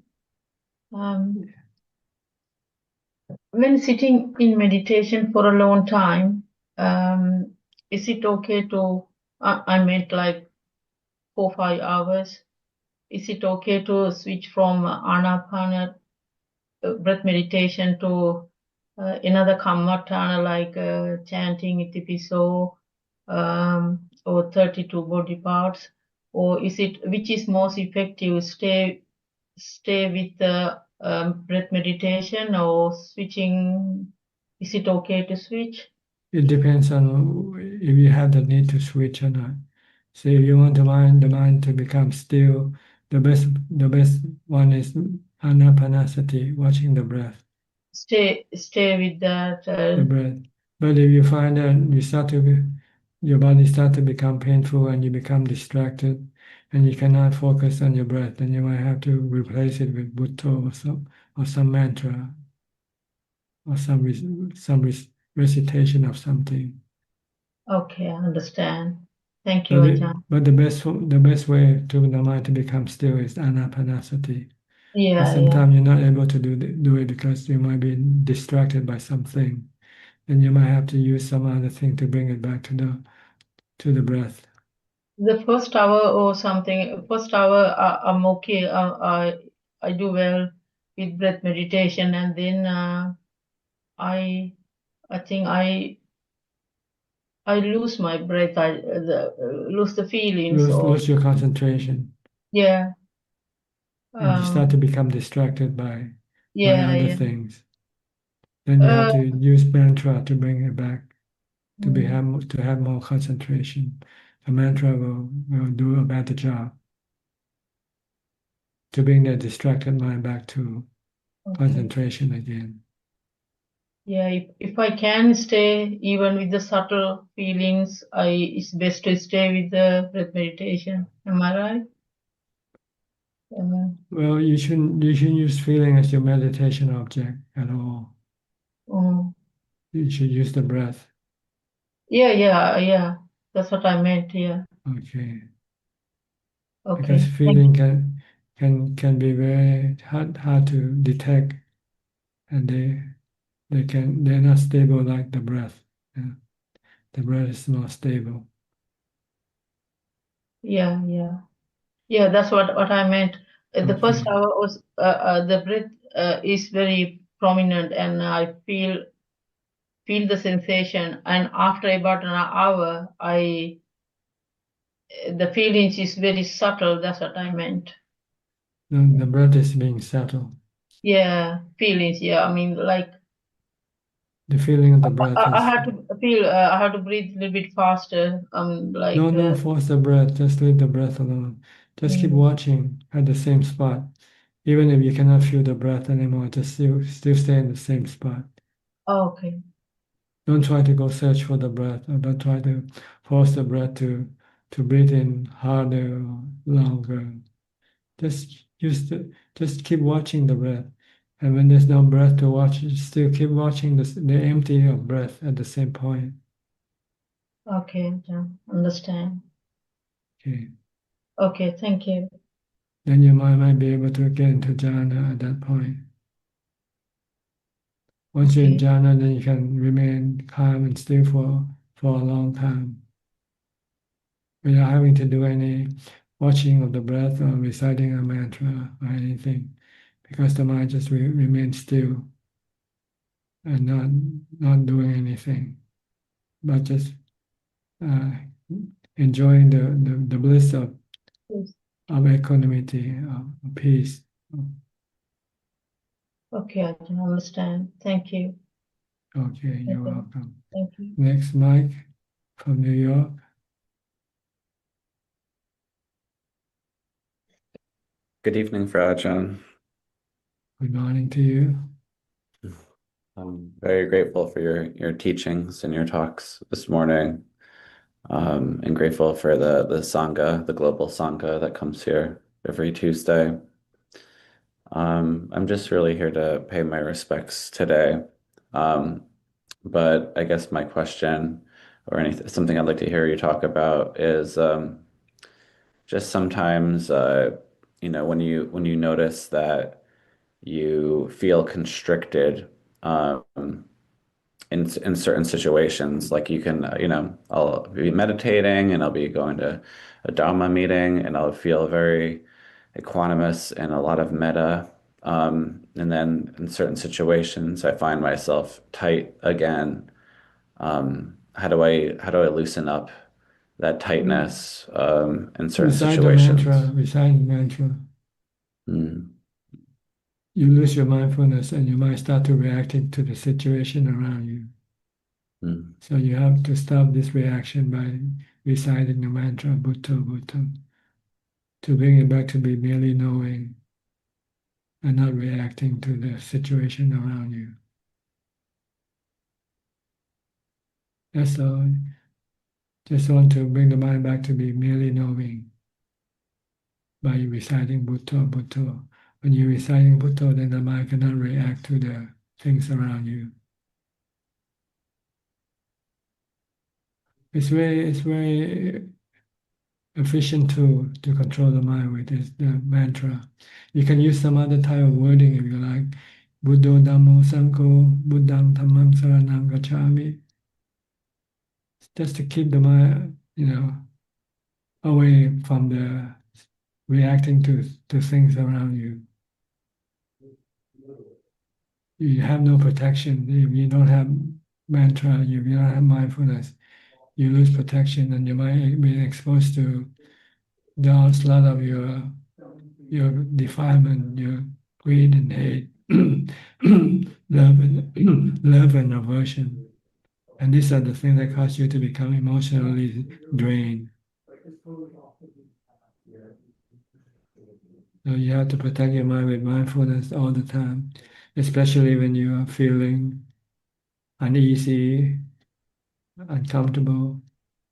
When sitting in meditation for a long time, is it okay to, I meant like 4 or 5 hours, is it okay to switch from anapana breath meditation to another kammatana like chanting itipiso or 32 body parts, or is it, which is most effective, stay with the breath meditation or switching? Is it okay to switch? It depends on if you have the need to switch or not. So if you want the mind to become still, the best one is anapanasati, watching the breath. Stay with that. The breath. But if you find that your body start to become painful and you become distracted and you cannot focus on your breath, then you might have to replace it with Bhutto or some mantra or some recitation of something. Okay, I understand. Thank you, Ajahn. But the best way to the mind to become still is anapanasati. Yeah, But sometimes you're not able to do it because you might be distracted by something. Then you might have to use some other thing to bring it back to the breath. The first hour or something, first hour I'm okay. I do well with breath meditation, and then I think I lose my breath. I lose the feelings, Lose your concentration. Yeah. And you start to become distracted by other Yeah. things. Then you have to use mantra to bring it back, Mm. to have more concentration. The mantra will do a better job to bring that distracted mind back to concentration again. Yeah, if I can stay even with the subtle feelings, it's best to stay with the breath meditation. Am I right? Well, you shouldn't use feeling as your meditation object at all. You should use the breath. Yeah. That's what I meant. Yeah. Okay. Okay. Because feeling can be very hard to detect, and they're not stable like the breath. Yeah. The breath is more stable. Yeah. That's what I meant. The first hour was the breath is very prominent, and I feel the sensation. And after about an hour, the feelings is very subtle. That's what I meant. The breath is being settled. Yeah, feelings. Yeah, I mean, like the feeling of the breath is. I had to feel. I had to breathe a little bit faster. Like. Don't force the breath. Just leave the breath alone. Just keep watching at the same spot. Even if you cannot feel the breath anymore, just still stay in the same spot. Okay. Don't try to go search for the breath, or don't try to force the breath to breathe in harder or longer. Just keep watching the breath. And when there's no breath to watch, still keep watching the empty of breath at the same point. Okay, understand. Okay. Okay, thank you. Then your mind might be able to get into jhana at that point. Once you're in jhana, then you can remain calm and still for a long time without having to do any watching of the breath or reciting a mantra or anything, because the mind just remains still and not doing anything, but just enjoying the bliss of of equanimity, of peace. Okay, I can understand. Thank you. Okay, you're Okay. welcome. Thank you. Next, Mike from New York. Good evening, Frau Ajaan. Good morning to you. I'm very grateful for your teachings and your talks this morning, and grateful for the Sangha, the global Sangha that comes here every Tuesday. I'm just really here to pay my respects today. But I guess my question or something I'd like to hear you talk about is just sometimes, when you notice that you feel constricted in certain situations, like you can, I'll be meditating and I'll be going to a Dhamma meeting and I'll feel very equanimous and a lot of metta. And then in certain situations, I find myself tight again. How do I loosen up that tightness in certain Recite the situations? mantra, recite the mantra. You lose your mindfulness and you might start to reacting to the situation around you. So you have to stop this reaction by reciting the mantra Bhutto Bhutto to bring it back to be merely knowing and not reacting to the situation around you. That's all. Just want to bring the mind back to be merely knowing by reciting Bhutto Bhutto. When you're reciting Bhutto, then the mind cannot react to the things around you. It's very efficient tool to control the mind with is the mantra. You can use some other type of wording if you like. Buddho Dhammo Sangho Buddhang Dhammam Saranam Gacchami. Just to keep the mind, away from the reacting to things around you. You have no protection. If you don't have mantra, if you don't have mindfulness, you lose protection and you might be exposed to the onslaught of your defilement, your greed and hate, love and aversion. And these are the things that cause you to become emotionally drained. So you have to protect your mind with mindfulness all the time, especially when you are feeling uneasy, uncomfortable.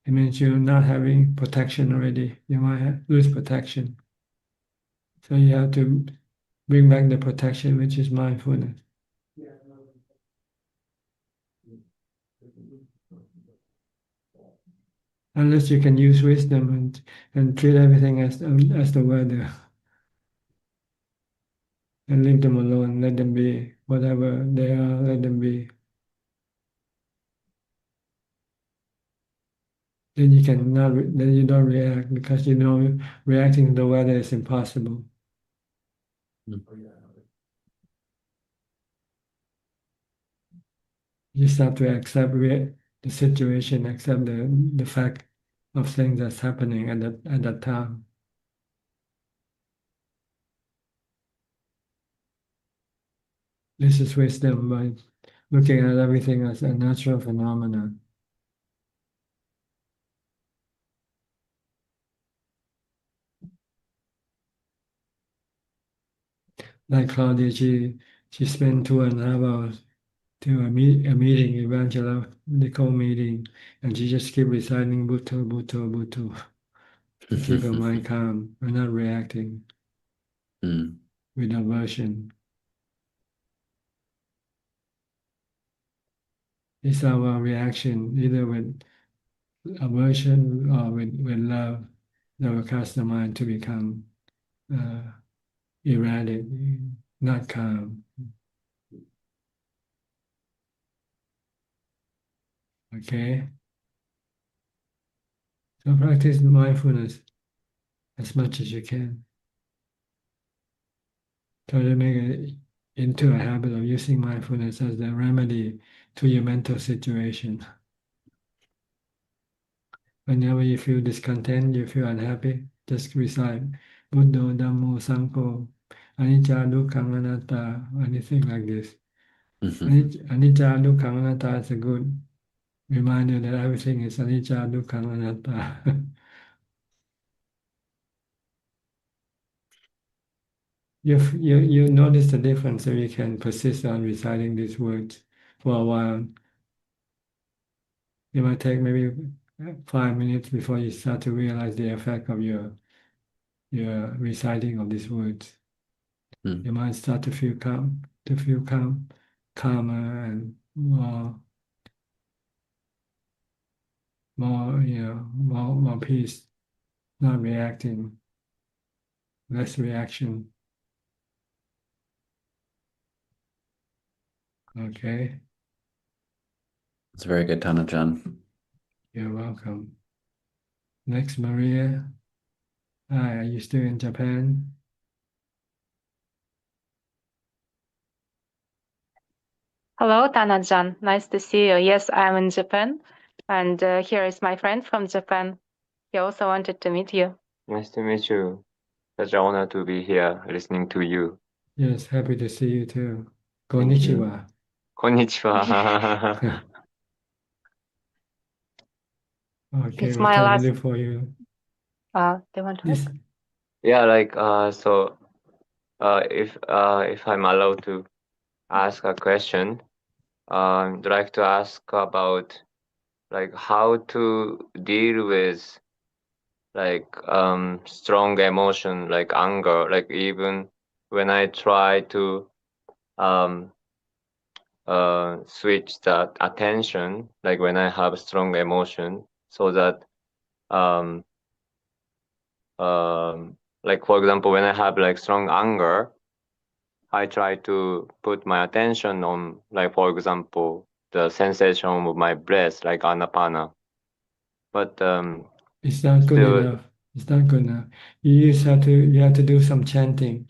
It means you're not having protection already. You might lose protection. So you have to bring back the protection, which is mindfulness. Unless you can use wisdom and treat everything as the weather. And leave them alone, let them be whatever they are, let them be. Then then you don't react because you know reacting to the weather is impossible. You just have to accept the situation, accept the fact of things that's happening at that time. This is wisdom by looking at everything as a natural phenomenon. Like Claudia, she spent 2.5 hours to a meeting, evangelical meeting, and she just keep reciting Bhutto, Bhutto, Bhutto to keep her mind calm and not reacting with aversion. It's our reaction, either with aversion or with love, that will cause the mind to become erratic, not calm. Okay? So practice mindfulness as much as you can. Try to make it into a habit of using mindfulness as the remedy to your mental situation. Whenever you feel discontent, you feel unhappy, just recite Buddha, Dhammo, Sangho, Anicca, Dukkha, Anatta, anything like this. Anicca, Dukkha, Anatta is a good reminder that everything is Anicca, Dukkha, Anatta. You notice the difference, so you can persist on reciting these words for a while. It might take maybe 5 minutes before you start to realize the effect of your reciting of these words. You might start to feel calmer and more peace, not reacting, less reaction. Okay. It's very good, Tanajan. You're welcome. Next, Maria. Hi, are you still in Japan? Hello, Tanajan. Nice to see you. Yes, I'm in Japan, and here is my friend from Japan. He also wanted to meet you. Nice to meet you. Such an honor to be here listening to you. Yes, happy to see you too. Thank you. Konnichiwa. Konnichiwa. Okay, It's what my can we last. do for you? They want to Yes. Yeah, if I'm allowed to ask a question, I'd like to ask about like how to deal with strong emotion like anger, like even when I try to switch that attention, like when I have strong emotion, so that like for example, when I have like strong anger, I try to put my attention on, like for example, the sensation of my breath, like anapana. But It's not good still enough. It's not good enough. You have to do some chanting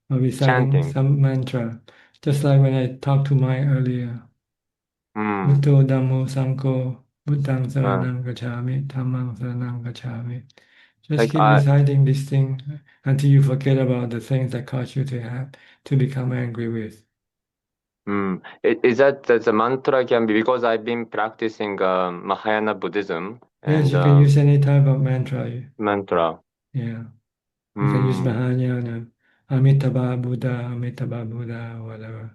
or reciting chanting. some mantra. Just like when I talked to Mai earlier. Buddho Dhammo Sangho Buddhang Saranang Gacchami Dhammang Saranang Gacchami. Just Like keep reciting this thing until you forget about the things that cause you to become angry with. Is that the mantra can be, because I've been practicing Mahayana Buddhism Yes, and you can use any type of mantra. mantra. Yeah. You can use Mahayana, Amitabha Buddha, Amitabha Buddha, whatever.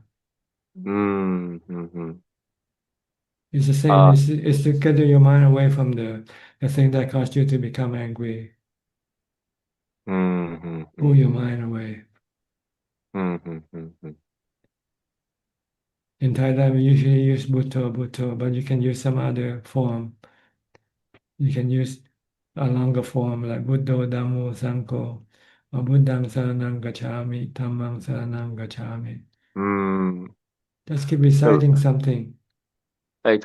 It's the same. It's to get your mind away from the thing that caused you to become angry. Pull your mind away. In Thailand, we usually use Bhutto, but you can use some other form. You can use a longer form like Buddho, Dhammo, Sangho, or Buddhang Saranang Gacchami, Dhammang Saranang Gacchami. Just keep reciting something. Like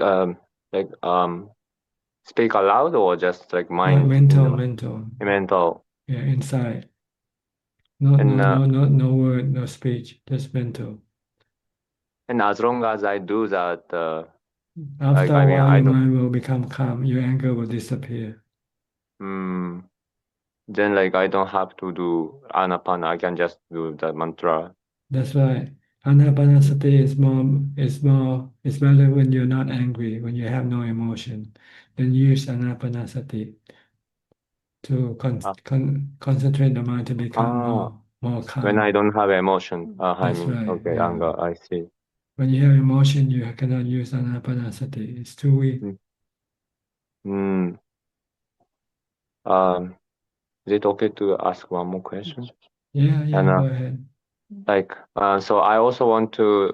speak aloud or just like mind? Mental. Yeah, inside. No word, no speech, just mental. And as long as I do that, After a while, your mind will become calm. Your anger will disappear. Then like I don't have to do anapana. I can just do the mantra. That's right. Anapanasati is better when you're not angry, when you have no emotion. Then use anapanasati to concentrate the mind to become more calm. When I don't have emotion, That's right. okay, Yeah. anger, I see. When you have emotion, you cannot use anapanasati. It's too weak. Is it okay to ask one more question? Yeah, go ahead. So I also want to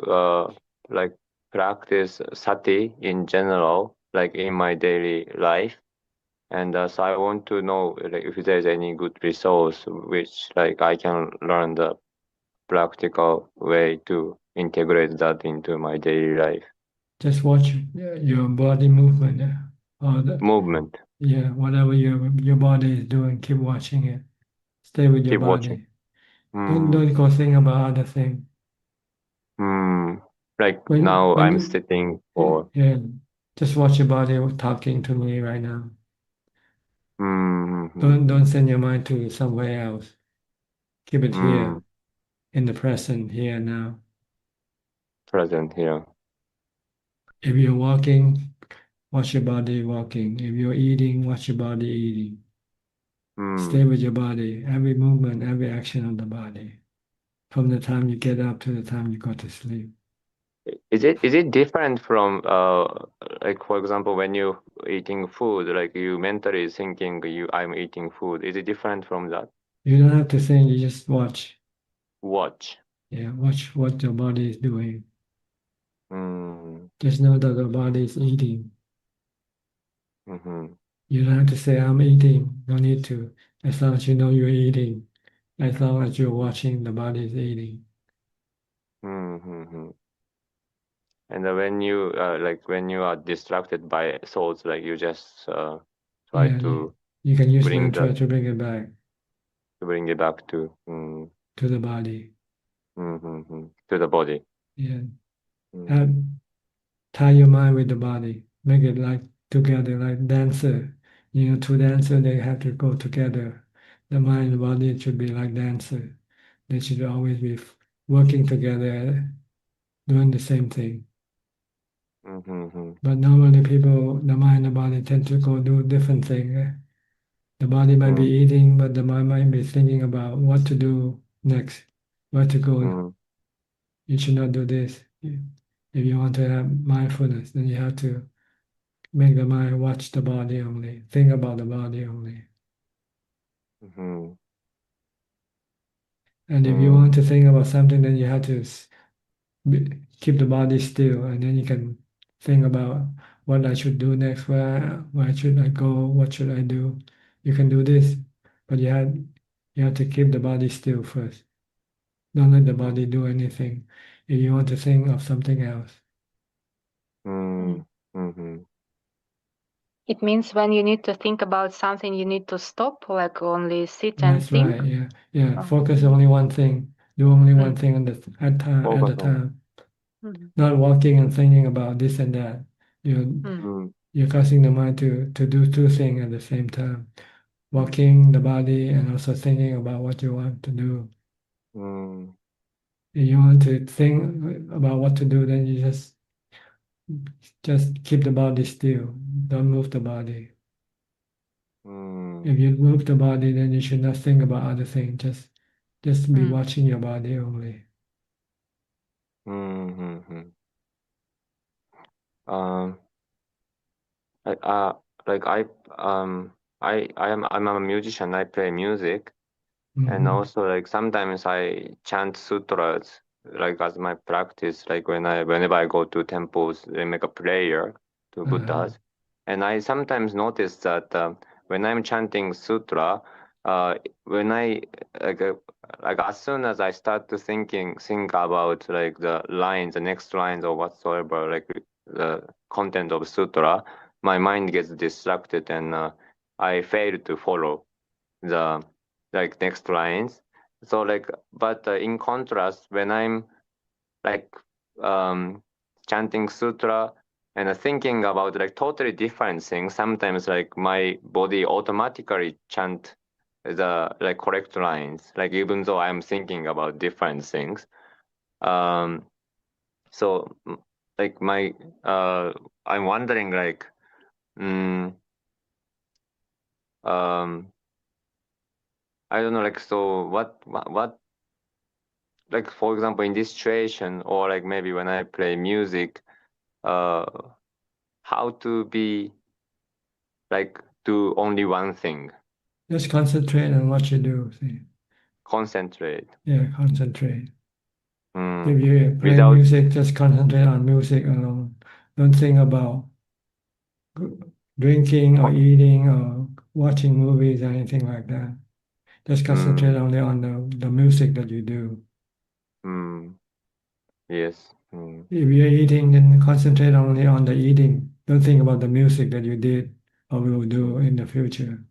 like practice sati in general, like in my daily life. And so I want to know like if there's any good resource which like I can learn the practical way to integrate that into my daily life. Just watch your body movement. Or movement. Yeah, whatever your body is doing, keep watching it. Stay with your Keep body. watching. Don't go think about other thing. Like now I'm sitting for. Yeah, just watch your body talking to me right now. Don't send your mind to somewhere else. Keep it here, in the present, here now. Present here. If you're walking, watch your body walking. If you're eating, watch your body eating. Stay with your body, every movement, every action of the body, from the time you get up to the time you go to sleep. Is it different from like for example when you eating food, like you mentally thinking I'm eating food? Is it different from that? You don't have to think, you just watch. Watch. Yeah, watch what your body is doing. Mm. Just know that the body is eating. Mm-hmm. You don't have to say, I'm eating. No need to. As long as you know you're eating, as long as you're watching, the body is eating. Mm-hmm. And when you like when you are distracted by thoughts, like you just try Yeah, to you can use bring mantra that to bring it back to bring it back to to the body. to the body. Yeah. Mm. Tie your mind with the body. Make it like together, like dancer. You know, two dancers, they have to go together. The mind and body should be like dancer. They should always be working together, doing the same thing. Mm-hmm. But normally people, the mind and the body tend to go do different things. The body might be eating, but the mind might be thinking about what to do next, where to go. You should not do this. If you want to have mindfulness, then you have to make the mind watch the body only, think about the body only. Mm-hmm. And if you want to think about something, then you have to keep the body still, and then you can think about what I should do next, where should I go, what should I do. You can do this, but you have to keep the body still first. Don't let the body do anything if you want to think of something else. Mm-hmm. It means when you need to think about something, you need to stop, like only sit and That's think. right. Yeah. Oh. Focus only one thing. Do only one thing at a time. Not walking and thinking about this and that. You're causing the mind to do two things at the same time. Walking the body and also thinking about what you want to do. If you want to think about what to do, then you just keep the body still. Don't move the body. If you move the body, then you should not think about other things. Just be watching your body only. Mm-hmm. Like like I'm a musician. I play music, and also like sometimes I chant sutras like as my practice. Like whenever I go to temples, they make a prayer to Buddhas, and I sometimes notice that when I'm chanting sutra, when I like as soon as I start to think about like the lines, the next lines or whatsoever, like the content of sutra, my mind gets distracted and I fail to follow the like next lines. So like, but in contrast, when I'm like chanting sutra and thinking about like totally different things, sometimes like my body automatically chant the like correct lines, like even though I'm thinking about different things. So like I'm wondering like, I don't know, like, so what, like, for example, in this situation, or like maybe when I play music, how to be like do only one thing, Just concentrate on what you do. See? concentrate. Yeah, concentrate. If you play Without, music, just concentrate on music alone. Don't think about drinking or eating or watching movies or anything like that. Just concentrate only on the music that you do. yes. If you're eating, then concentrate only on the eating. Don't think about the music that you did or will do in the future.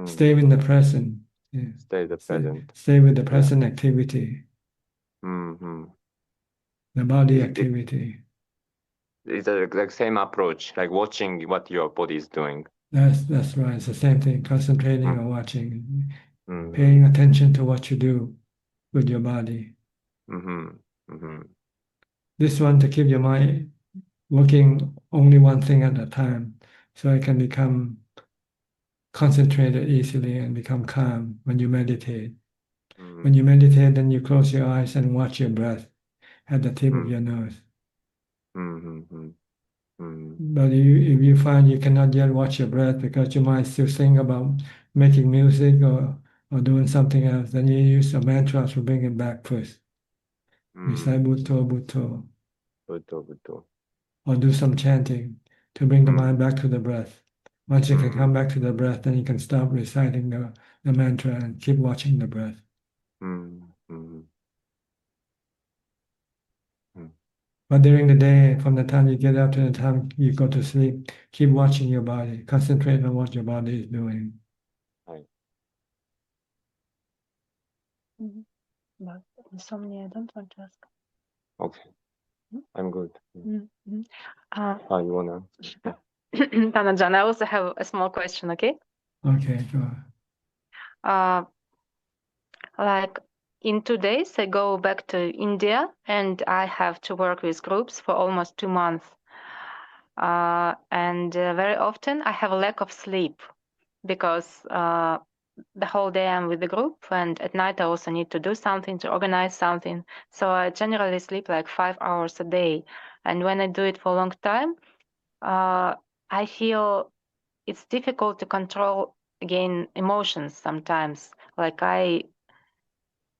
Stay in the present. Yeah. Stay the present. Stay with the present activity, the body activity. It's a like same approach, like watching what your body is doing. That's right. It's the same thing. Concentrating or watching. paying attention to what you do with your body. This one to keep your mind working only one thing at a time, so it can become concentrated easily and become calm when you meditate. When you meditate, then you close your eyes and watch your breath at the tip of your nose. But if you find you cannot yet watch your breath because your mind still think about making music or doing something else, then you use a mantra to bring it back first. Recite Bhutto, Bhutto. Or do some chanting to bring the mind back to the breath. Once you can come back to the breath, then you can stop reciting the mantra and keep watching the breath. But during the day, from the time you get up to the time you go to sleep, keep watching your body. Concentrate on what your body is doing. But insomnia, I don't want to ask. Okay, I'm good. You wanna? Tanajan, I also have a small question, okay? Okay, go ahead. Like in 2 days, I go back to India and I have to work with groups for almost 2 months. And very often I have a lack of sleep because the whole day I'm with the group, and at night I also need to do something, to organize something. So I generally sleep like 5 hours a day. And when I do it for a long time, I feel it's difficult to control again emotions sometimes.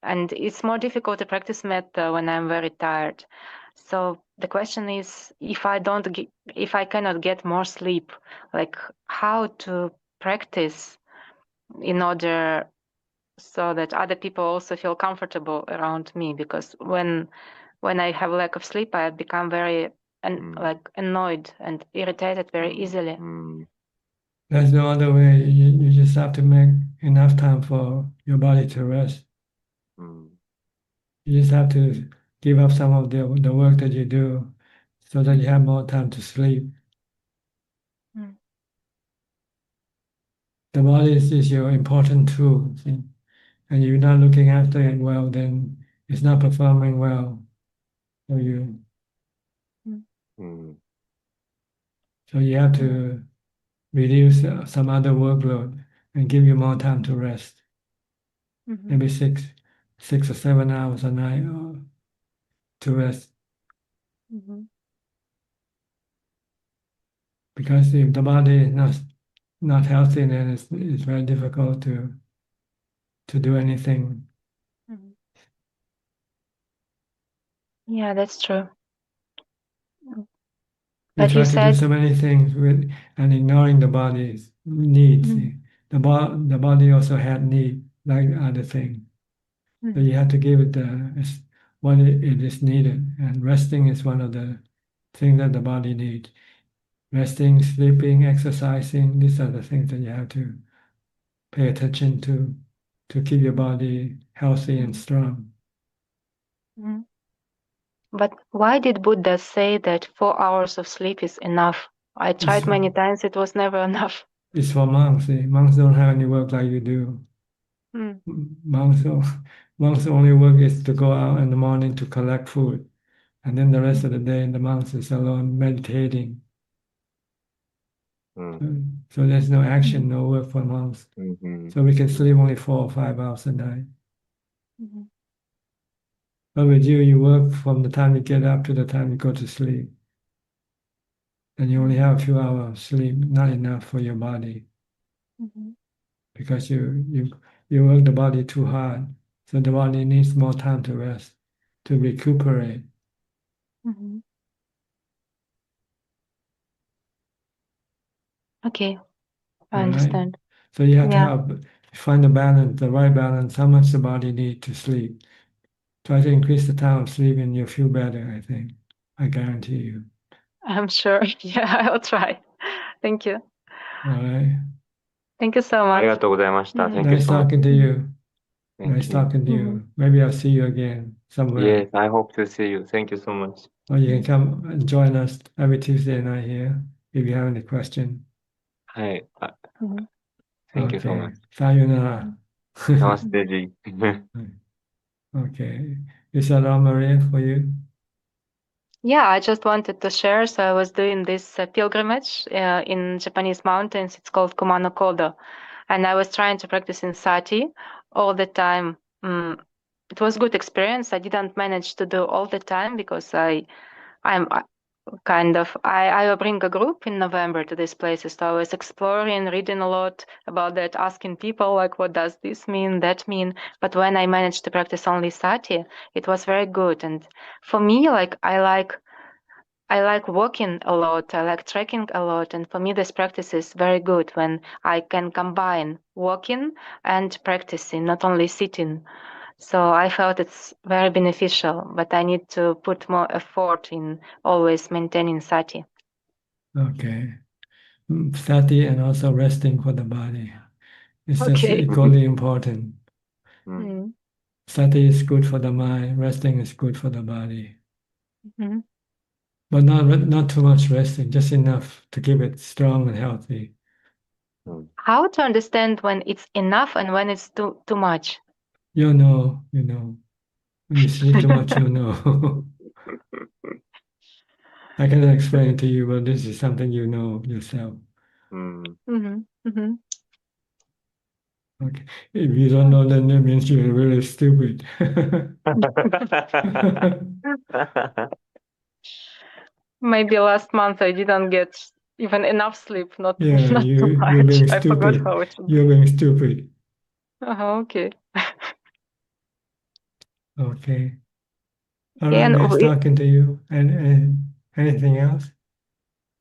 And it's more difficult to practice metta when I'm very tired. So the question is, if I cannot get more sleep, like how to practice in order so that other people also feel comfortable around me, because when I have lack of sleep, I become very like annoyed and irritated very easily. There's no other way. You just have to make enough time for your body to rest. You just have to give up some of the work that you do so that you have more time to sleep. The body is your important tool, see? And if you're not looking after it well, then it's not performing well for you. So you have to reduce some other workload and give you more time to rest. Maybe 6 or 7 hours a night to rest. Because if the body is not healthy, then it's very difficult to do anything. Yeah, that's true. We But try you to do said, so many things and ignoring the body's needs. The body also had need like other things. So you have to give it what it is needed. And resting is one of the things that the body needs. Resting, sleeping, exercising, these are the things that you have to pay attention to keep your body healthy and strong. But why did Buddha say that 4 hours of sleep is enough? I tried many times, it was never enough. It's for monks. See? Monks don't have any work like you do. Monks only work is to go out in the morning to collect food. And then the rest of the day, the monks is alone meditating. So there's no action, no work for monks. So we can sleep only 4 or 5 hours a night. But with you work from the time you get up to the time you go to sleep. And you only have a few hours of sleep, not enough for your body. Because you work the body too hard. So the body needs more time to rest, to recuperate. Okay, I All right? understand. So you have to find the balance, the right balance, how much the body needs to sleep. Try to increase the time of sleep and you'll feel better, I think. I guarantee you. I'm sure. Yeah, I'll try. Thank you. All right. Thank you so much. ありがとうございました。Thank you Nice so much. talking to you. Thank Nice you. talking to you. Maybe I'll see you again somewhere. Yes, I hope to see you. Thank you so much. Or you can come and join us every Tuesday night here if you have any question. はい。Thank you so Okay. much. Sayonara. Namaste ji. Okay. Is that all, Maria, for you? Yeah, I just wanted to share. So I was doing this pilgrimage in Japanese mountains. It's called Kumano Kodo. And I was trying to practice in sati all the time. It was good experience. I didn't manage to do all the time because I'm I will bring a group in November to these places. So I was exploring, reading a lot about that, asking people like, what does this mean, that mean? But when I managed to practice only sati, it was very good. And for me, like I like walking a lot. I like trekking a lot. And for me, this practice is very good when I can combine walking and practicing, not only sitting. So I felt it's very beneficial, but I need to put more effort in always maintaining sati. Okay. Sati and also resting for the body. It's just Okay. equally important. Mm. Sati is good for the mind, resting is good for the body. Mhm. But not too much resting, just enough to keep it strong and healthy. How to understand when it's enough and when it's too much? You know. When you sleep too much, you know. I cannot explain it to you, but this is something you know yourself. Mm-hmm. Mm-hmm. Okay. If you don't know, then that means you're really stupid. Maybe last month I didn't get even enough sleep, not Yeah, not too you're much. being I forgot stupid. how it should You're be. being stupid. Okay. Okay. All Okay, right, and nice talking to you. And anything else?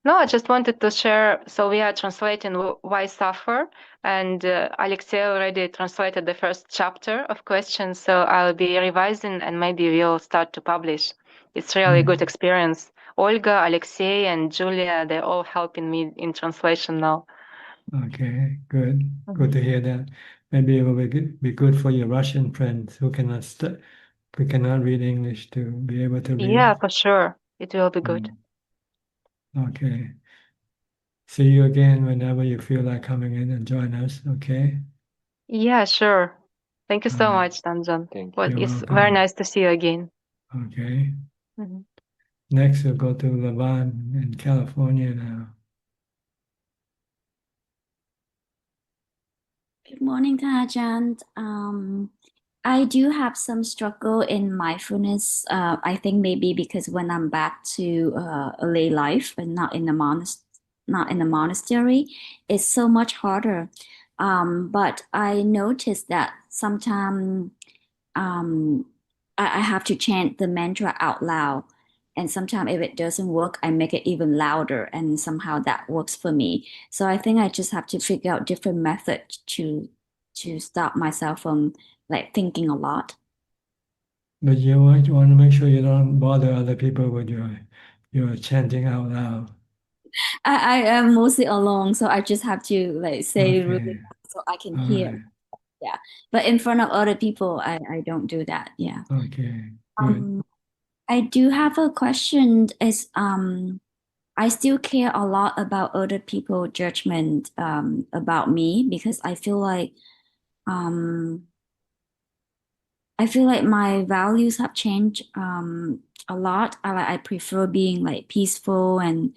no, I just wanted to share. So we are translating Why Suffer, and Alexei already translated the first chapter of questions. So I'll be revising, and maybe we'll start to publish. It's really a good experience. Olga, Alexei, and Julia, they're all helping me in translation now. Okay, good. Good to hear that. Maybe it will be good for your Russian friends who cannot read English to be able to read. Yeah, for sure. It will be good. Okay. See you again whenever you feel like coming in and join us, okay? Yeah, sure. Thank you so much, Danjan. Well, You're it's very welcome. nice to see you again. Okay. Mhm. Next, we'll go to Lavan in California now. Good morning, Ajaan. I do have some struggle in mindfulness. I think maybe because when I'm back to a lay life and not in the monastery, it's so much harder. But I noticed that sometimes I have to chant the mantra out loud. And sometimes if it doesn't work, I make it even louder, and somehow that works for me. So I think I just have to figure out different methods to stop myself from like thinking a lot. But you want to make sure you don't bother other people with your chanting out loud. I am mostly alone, so I just have to like say really Okay. loud so I can All hear. right. Yeah. But in front of other people, I don't do that. Yeah. Okay. Good. I do have a question is I still care a lot about other people judgment about me because um I feel like my values have changed a lot. I prefer being like peaceful and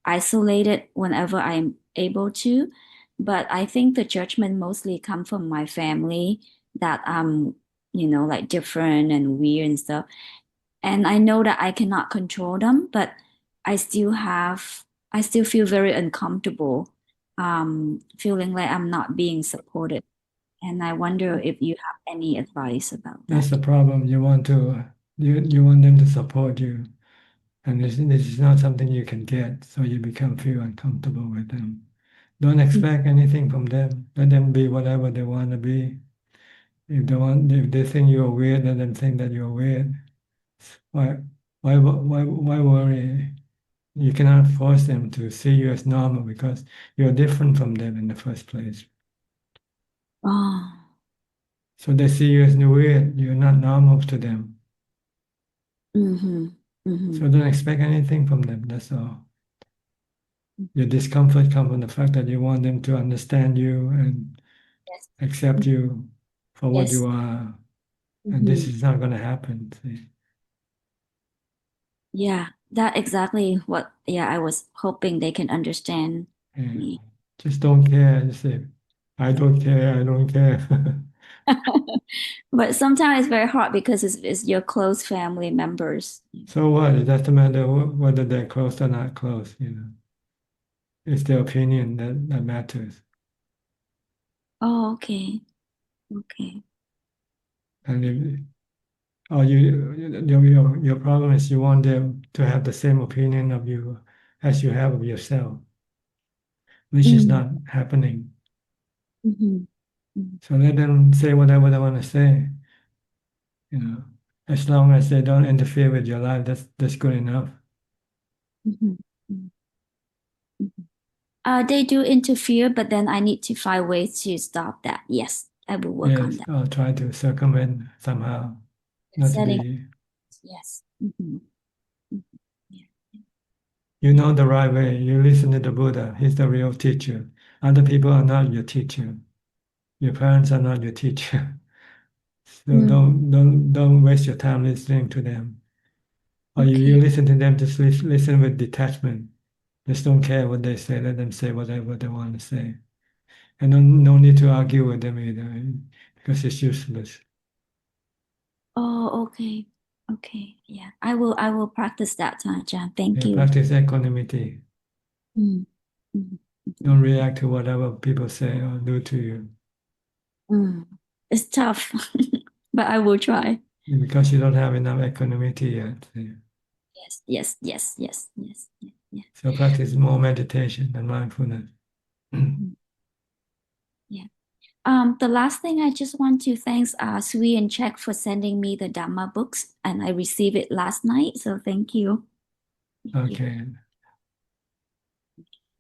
isolated whenever I'm able to. But I think the judgment mostly come from my family that I'm, like different and weird and stuff. And I know that I cannot control them, but I still I still feel very uncomfortable, feeling like I'm not being supported. And I wonder if you have any advice about that. That's the problem. You want them to support you, and this is not something you can get, so you feel uncomfortable with them. Don't expect anything from them. Let them be whatever they want to be. If they think you're weird, let them think that you're weird. Why worry? You cannot force them to see you as normal because you're different from them in the first place. Oh. So they see you as weird. You're not normal to them. So don't expect anything from them. That's all. Your discomfort comes from the fact that you want them to understand you and accept you. for what Yes. you are, and this Mhm. is not going to happen. See? Yeah, that exactly what, yeah, I was hoping they can understand Yeah. me. Just don't care. Just say, I don't care. I don't care. But sometimes it's very hard because it's your close family members. So what? It doesn't matter whether they're close or not close. It's their opinion that matters. Oh, okay. Okay. And if, or your problem is you want them to have the same opinion of you as you have of yourself, which is not happening. Mhm. So let them say whatever they want to say. As long as they don't interfere with your life, that's good enough. Mhm. Mhm. They do interfere, but then I need to find ways to stop that. Yes, I will work on Yes, that. I'll try to circumvent somehow, not to Setting, be. yes. Mhm. You know the right way. You listen to the Buddha. He's the real teacher. Other people are not your teacher. Your parents are not your teacher. So don't waste your time listening to them. Or you listen to them, just listen with detachment. Just don't care what they say. Let them say whatever they want to say. And no need to argue with them either, because it's useless. Oh, okay. Okay. Yeah. I will practice that, Ajahn. Thank Yeah, you. practice equanimity. Mm. Mm. Don't react to whatever people say or do to you. Mm. It's tough, but I will try. Because you don't have enough equanimity yet. Yes, yes, yes, yes, yes, yes, yes. So practice more meditation and mindfulness. Yeah. The last thing I just want to thanks Sui and Czech for sending me the Dhamma books, and I received it last night. So thank you. Okay.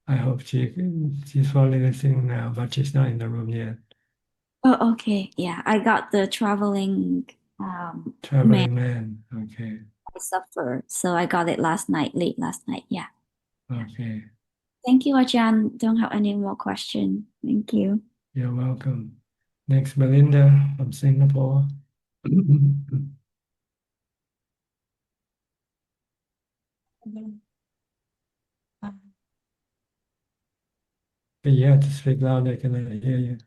I hope she's probably listening now, but she's not in the room yet. Oh, okay. Yeah, I got the traveling man Traveling man. Okay. I suffer, so I got it last night, late last night. Yeah. Okay. Thank you, Ajahn. Don't have any more question. Thank you. You're welcome. Next, Belinda from Singapore. You have to speak louder. Can I hear you?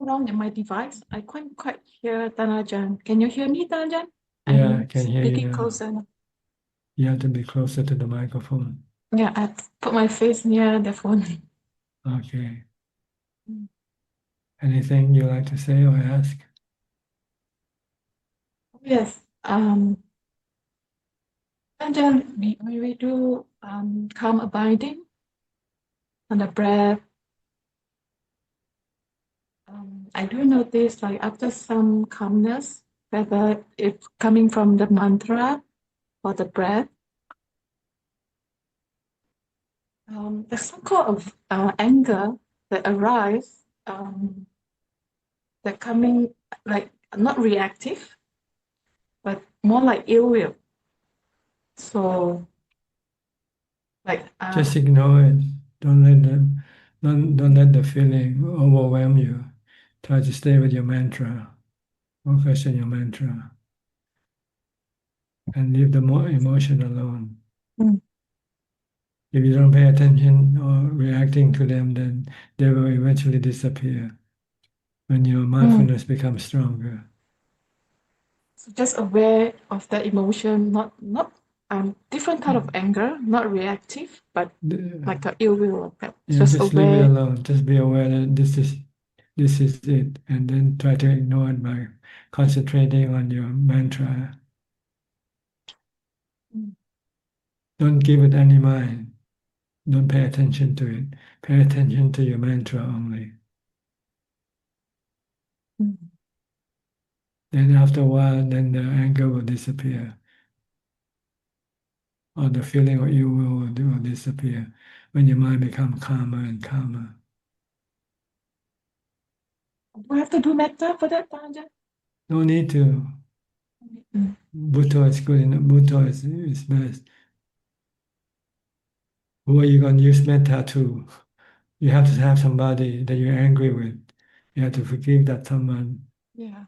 Around my device, I can't quite hear Tanajan. Can you hear me, Tanajan? Yeah, I can hear you Speaking now. closer now. You have to be closer to the microphone. Yeah, I put my face near the phone. Okay. Anything you like to say or ask? Yes. Tanajan, when we do calm abiding on the breath, I do notice like after some calmness, whether it's coming from the mantra or the breath, there's some kind of anger that arise, that coming like not reactive, but more like ill will. So like Just ignore it. Don't let them. Don't let the feeling overwhelm you. Try to stay with your mantra. Focus on your mantra, and leave the emotion alone. If you don't pay attention or reacting to them, then they will eventually disappear when your mindfulness becomes stronger. so just aware of the emotion, not different kind of anger, not reactive, but like a ill will. Yeah, just leave it alone. Just be aware that this is it, and then try to ignore it by concentrating on your mantra. Don't give it any mind. Don't pay attention to it. Pay attention to your mantra only. Then after a while, then the anger will disappear, or the feeling of ill will disappear when your mind becomes calmer and calmer. Do we have to do metta for that, Tanajan? No need to. Buddha is good enough. Buddha is best. Who are you going to use metta to? You have to have somebody that you're angry with. You have to forgive that someone. Yeah.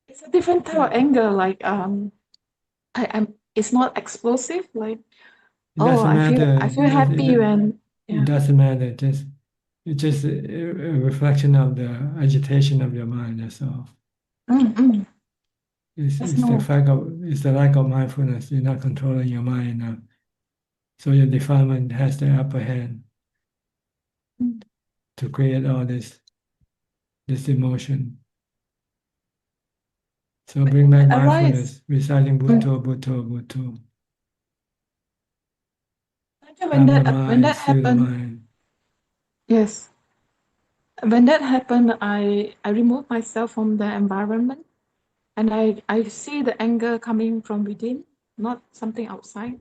It's a different type of anger. Like it's not explosive. Like It doesn't I matter. feel happy when It doesn't matter. It's just a reflection of the agitation of your mind. That's all. Mm-mm. It's the lack of mindfulness. You're not controlling your mind enough. So your defilement has the upper hand to create all this emotion. So bring back mindfulness, reciting Bhutto, Bhutto, Bhutto. When that still the happened, mind. yes. When that happened, I remove myself from the environment, and I see the anger coming from within, not something outside.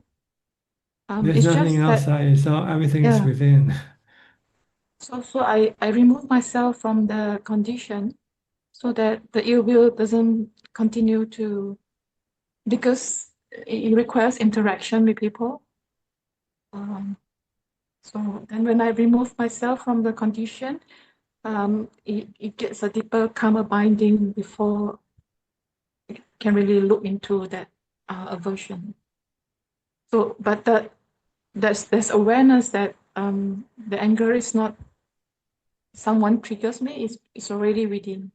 There's It's nothing just that, outside. Everything is yeah. within. So I remove myself from the condition, so that the ill will doesn't continue to, because it requires interaction with people. So then when I remove myself from the condition, it gets a deeper karma binding before it can really look into that aversion. So, but there's awareness that the anger is not someone triggers me, it's already within.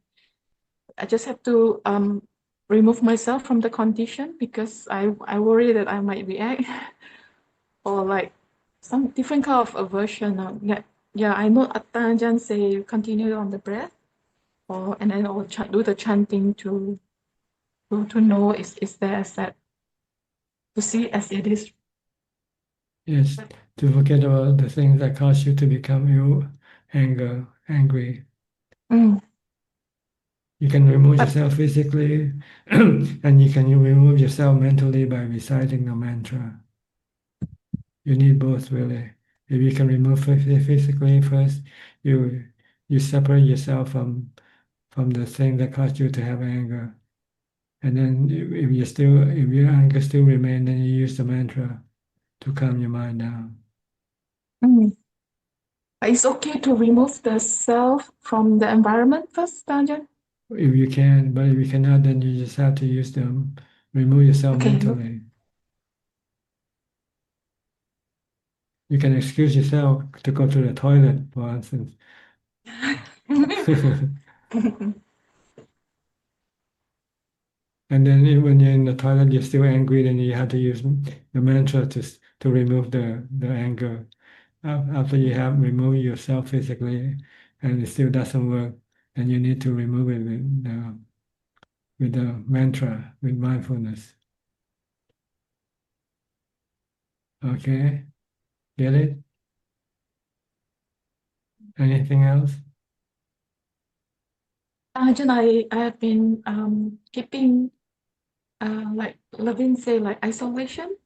I just have to remove myself from the condition, because I worry that I might react or like some different kind of aversion. Yeah, I know Ajaan say continue on the breath, and then I'll do the chanting to know is there as that, to see as it is. Yes, to forget about the things that cause you to become angry. Mm. You can remove yourself physically, and you can remove yourself mentally by reciting the mantra. You need both, really. If you can remove physically first, you separate yourself from the thing that caused you to have anger. And then if your anger still remains, then you use the mantra to calm your mind down. Mm. It's okay to remove the self from the environment first, Ajaan? If you can, but if you cannot, then you just have to use them, remove yourself mentally. You can excuse yourself to go to the toilet, for instance. And then when you're in the toilet, you're still angry, then you have to use the mantra to remove the anger. After you have removed yourself physically and it still doesn't work, then you need to remove it with the mantra, with mindfulness. Okay? Get it? Anything else? Ajaan, I have been keeping, like Levin say, like isolation.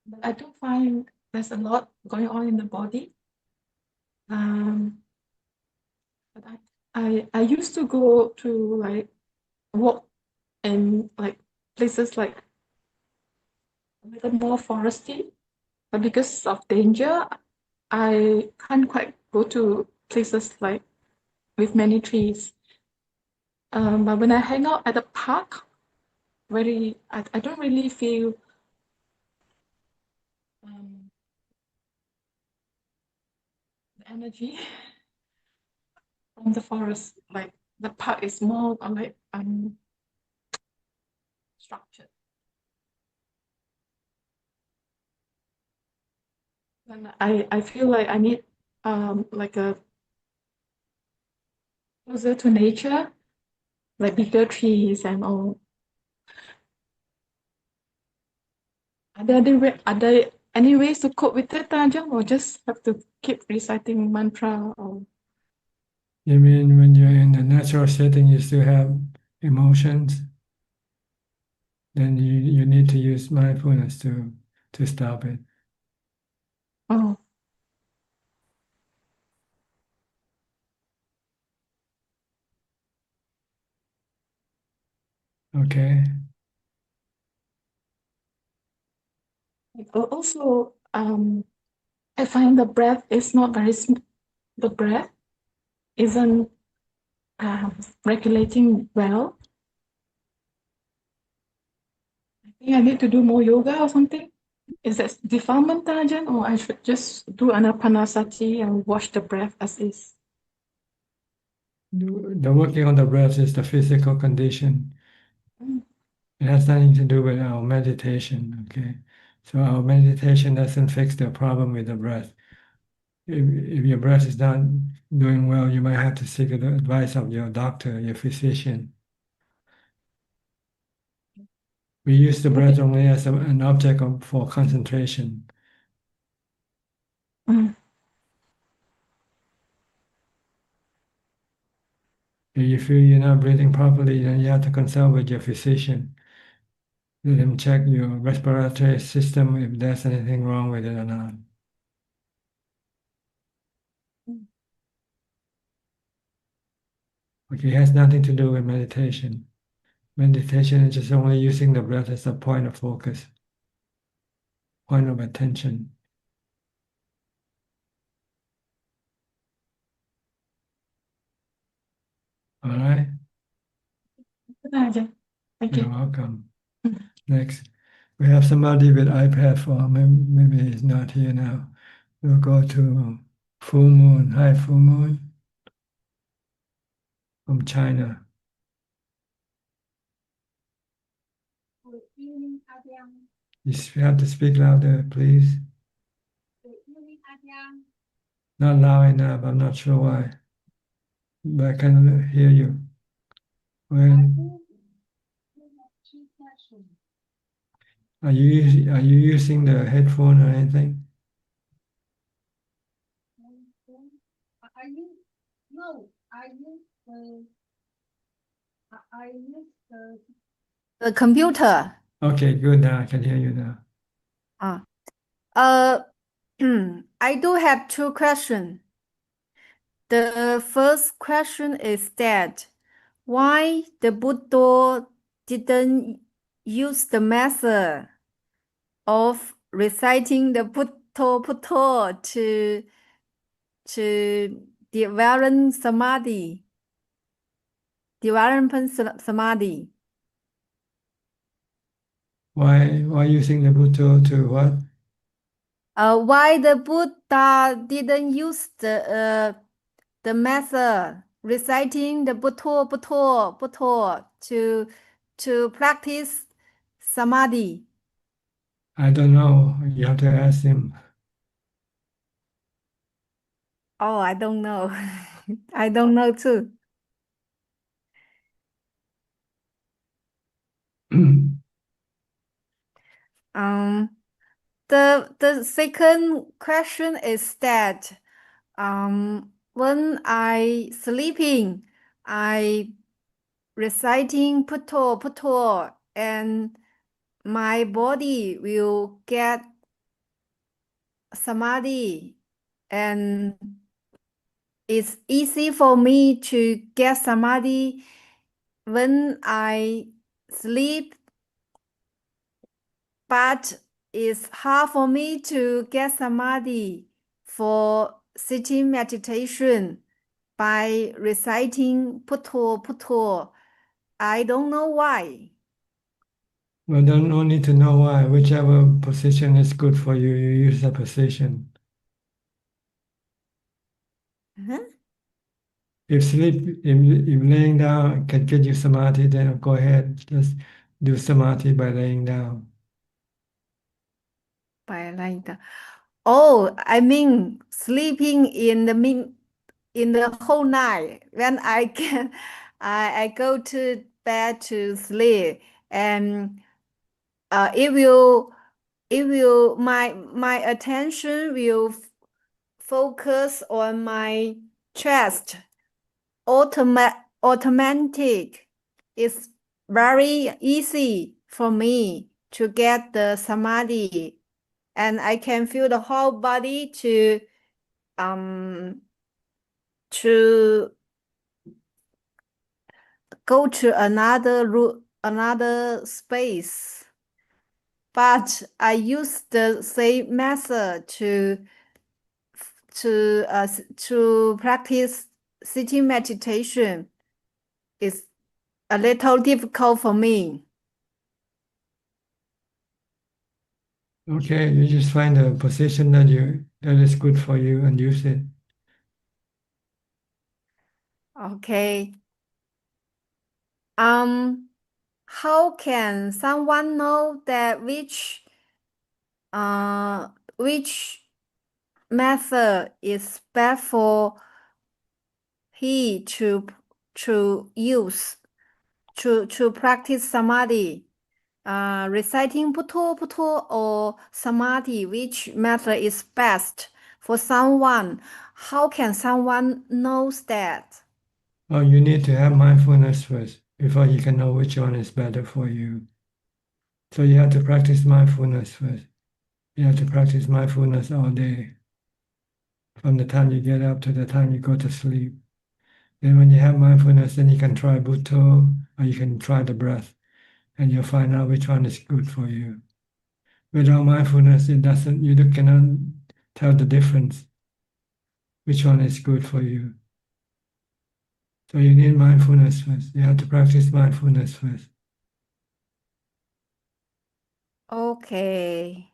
But I do find there's a lot going on in the body. But I used to go to like walk in like places like a little more foresty, but because of danger, I can't quite go to places like with many trees. But when I hang out at the park, I don't really feel the energy from the forest. Like the park is more like structured. And I feel like I need like a closer to nature, like bigger trees and all. Are there any ways to cope with it, Ajaan, or just have to keep reciting mantra? Or You mean when you're in a natural setting, you still have emotions? Then you need to use mindfulness to stop it. oh, Okay. also, I find the breath is not very the breath isn't regulating well. I think I need to do more yoga or something. Is that defilement, Ajahn, or I should just do anapanasati and watch the breath as is? The working on the breath is the physical condition. It has nothing to do with our meditation, okay? So our meditation doesn't fix the problem with the breath. If your breath is not doing well, you might have to seek the advice of your doctor, your physician. We use the breath only as an object for concentration. If you feel you're not breathing properly, then you have to consult with your physician. Let him check your respiratory system if there's anything wrong with it or not. Okay, it has nothing to do with meditation. Meditation is just only using the breath as a point of focus, point of attention. All right? Thank You're you. welcome. Next, we have somebody with iPad for, maybe he's not here now. We'll go to Full Moon. Hi, Full Moon from China. You have to speak louder, please. Not loud enough. I'm not sure why, but I can hear you. When are you using the headphone or anything? The computer. Okay, good. Now I can hear you now. Uh, I do have two questions. The first question is that why the Buddha didn't use the method of reciting the Putto to develop samadhi, development samadhi. Why using the Buddha to what? Why the Buddha didn't use the method reciting the Putto to practice samadhi? I don't know. You have to ask him. Oh, I don't know. I don't know too. The second question is that when I sleeping, I reciting Putto, and my body will get samadhi, and it's easy for me to get samadhi when I sleep, but it's hard for me to get samadhi for sitting meditation by reciting Putto. I don't know why. Well, no need to know why. Whichever position is good for you, you use that position. If laying down can get you samadhi, then go ahead. Just do samadhi by laying down. By laying down. Oh, I mean sleeping in the whole night when I can I go to bed to sleep, and it will my attention will focus on my chest automatic. It's very easy for me to get the samadhi, and I can feel the whole body to go to another space. But I use the same method to practice sitting meditation is a little difficult for me. Okay, you just find a position that is good for you and use it. Okay. How can someone know that which method is best for he to use to practice samadhi? Reciting puto puto or samadhi, which method is best for someone? How can someone knows that? Oh, you need to have mindfulness first before you can know which one is better for you. So you have to practice mindfulness first. You have to practice mindfulness all day, from the time you get up to the time you go to sleep. Then when you have mindfulness, then you can try Bhutto or you can try the breath, and you'll find out which one is good for you. Without mindfulness, you cannot tell the difference, which one is good for you. So you need mindfulness first. You have to practice mindfulness first. Okay.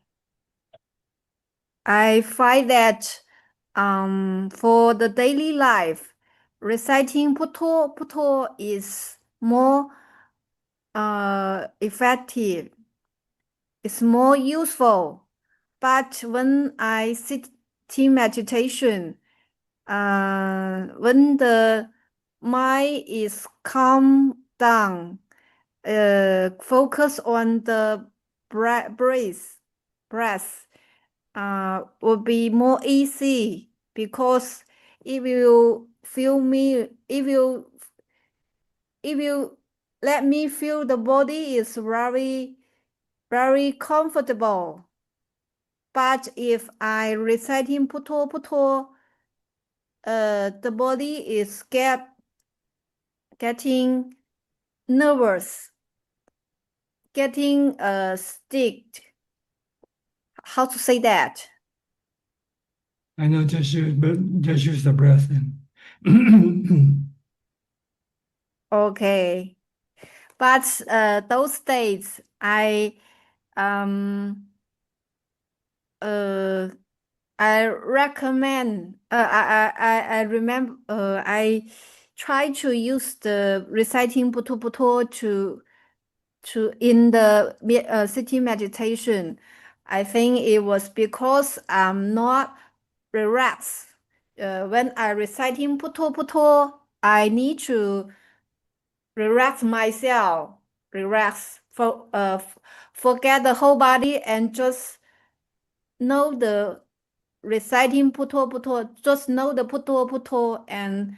I find that for the daily life, reciting puto puto is more effective. It's more useful. But when I sit in meditation, when the mind is calm down, focus on the breath, will be more easy because if you let me feel the body is very, very comfortable. But if I reciting puto puto, the body is getting nervous, getting sticked. How to say that? I know, just use the breath in. Okay. But those days I recommend I remember I try to use the reciting puto puto to in the sitting meditation. I think it was because I'm not relaxed. When I reciting puto puto, I need to relax myself, forget the whole body and just know the reciting puto puto, just know the puto puto and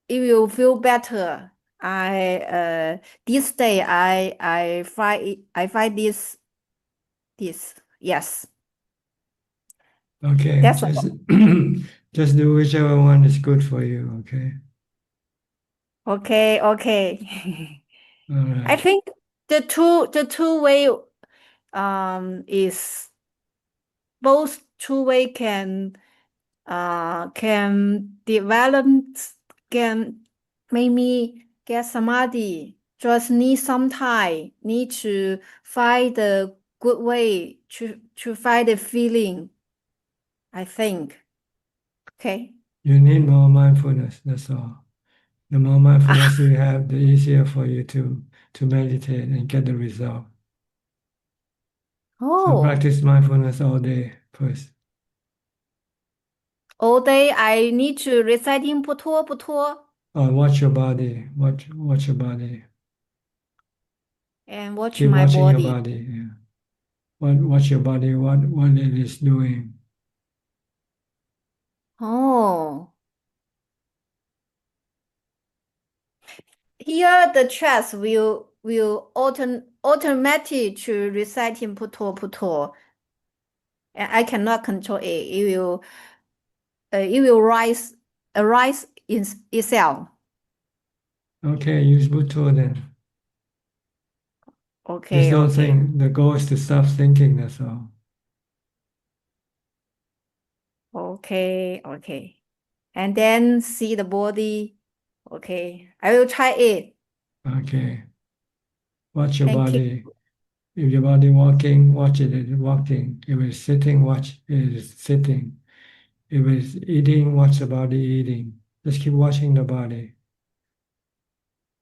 it will feel better. This day I find this yes. Okay, That's just do whichever one is good for you, okay? okay. All right. I think the two way is both two way can develop, can make me get samadhi. Just need some time, need to find the good way to find the feeling, I think. Okay. You need more mindfulness, that's all. The more mindfulness you have, the easier for you to meditate and get the result. So Oh, practice mindfulness all day first. all day I need to reciting puto puto Watch your body. Watch your body. and watch Keep my watching your body. body. Yeah. Watch your body. What it is doing. Oh, here the chest will automatic to reciting puto puto, and I cannot control it. It will arise in itself. Okay, use Bhutto then. Okay, Just don't okay. think. The goal is to stop thinking. That's all. Okay. and then see the body. Okay, I will try it. Okay. Watch your Thank you. body. If your body walking, watch it as walking. If it's sitting, watch it is sitting. If it's eating, watch the body eating. Just keep watching the body.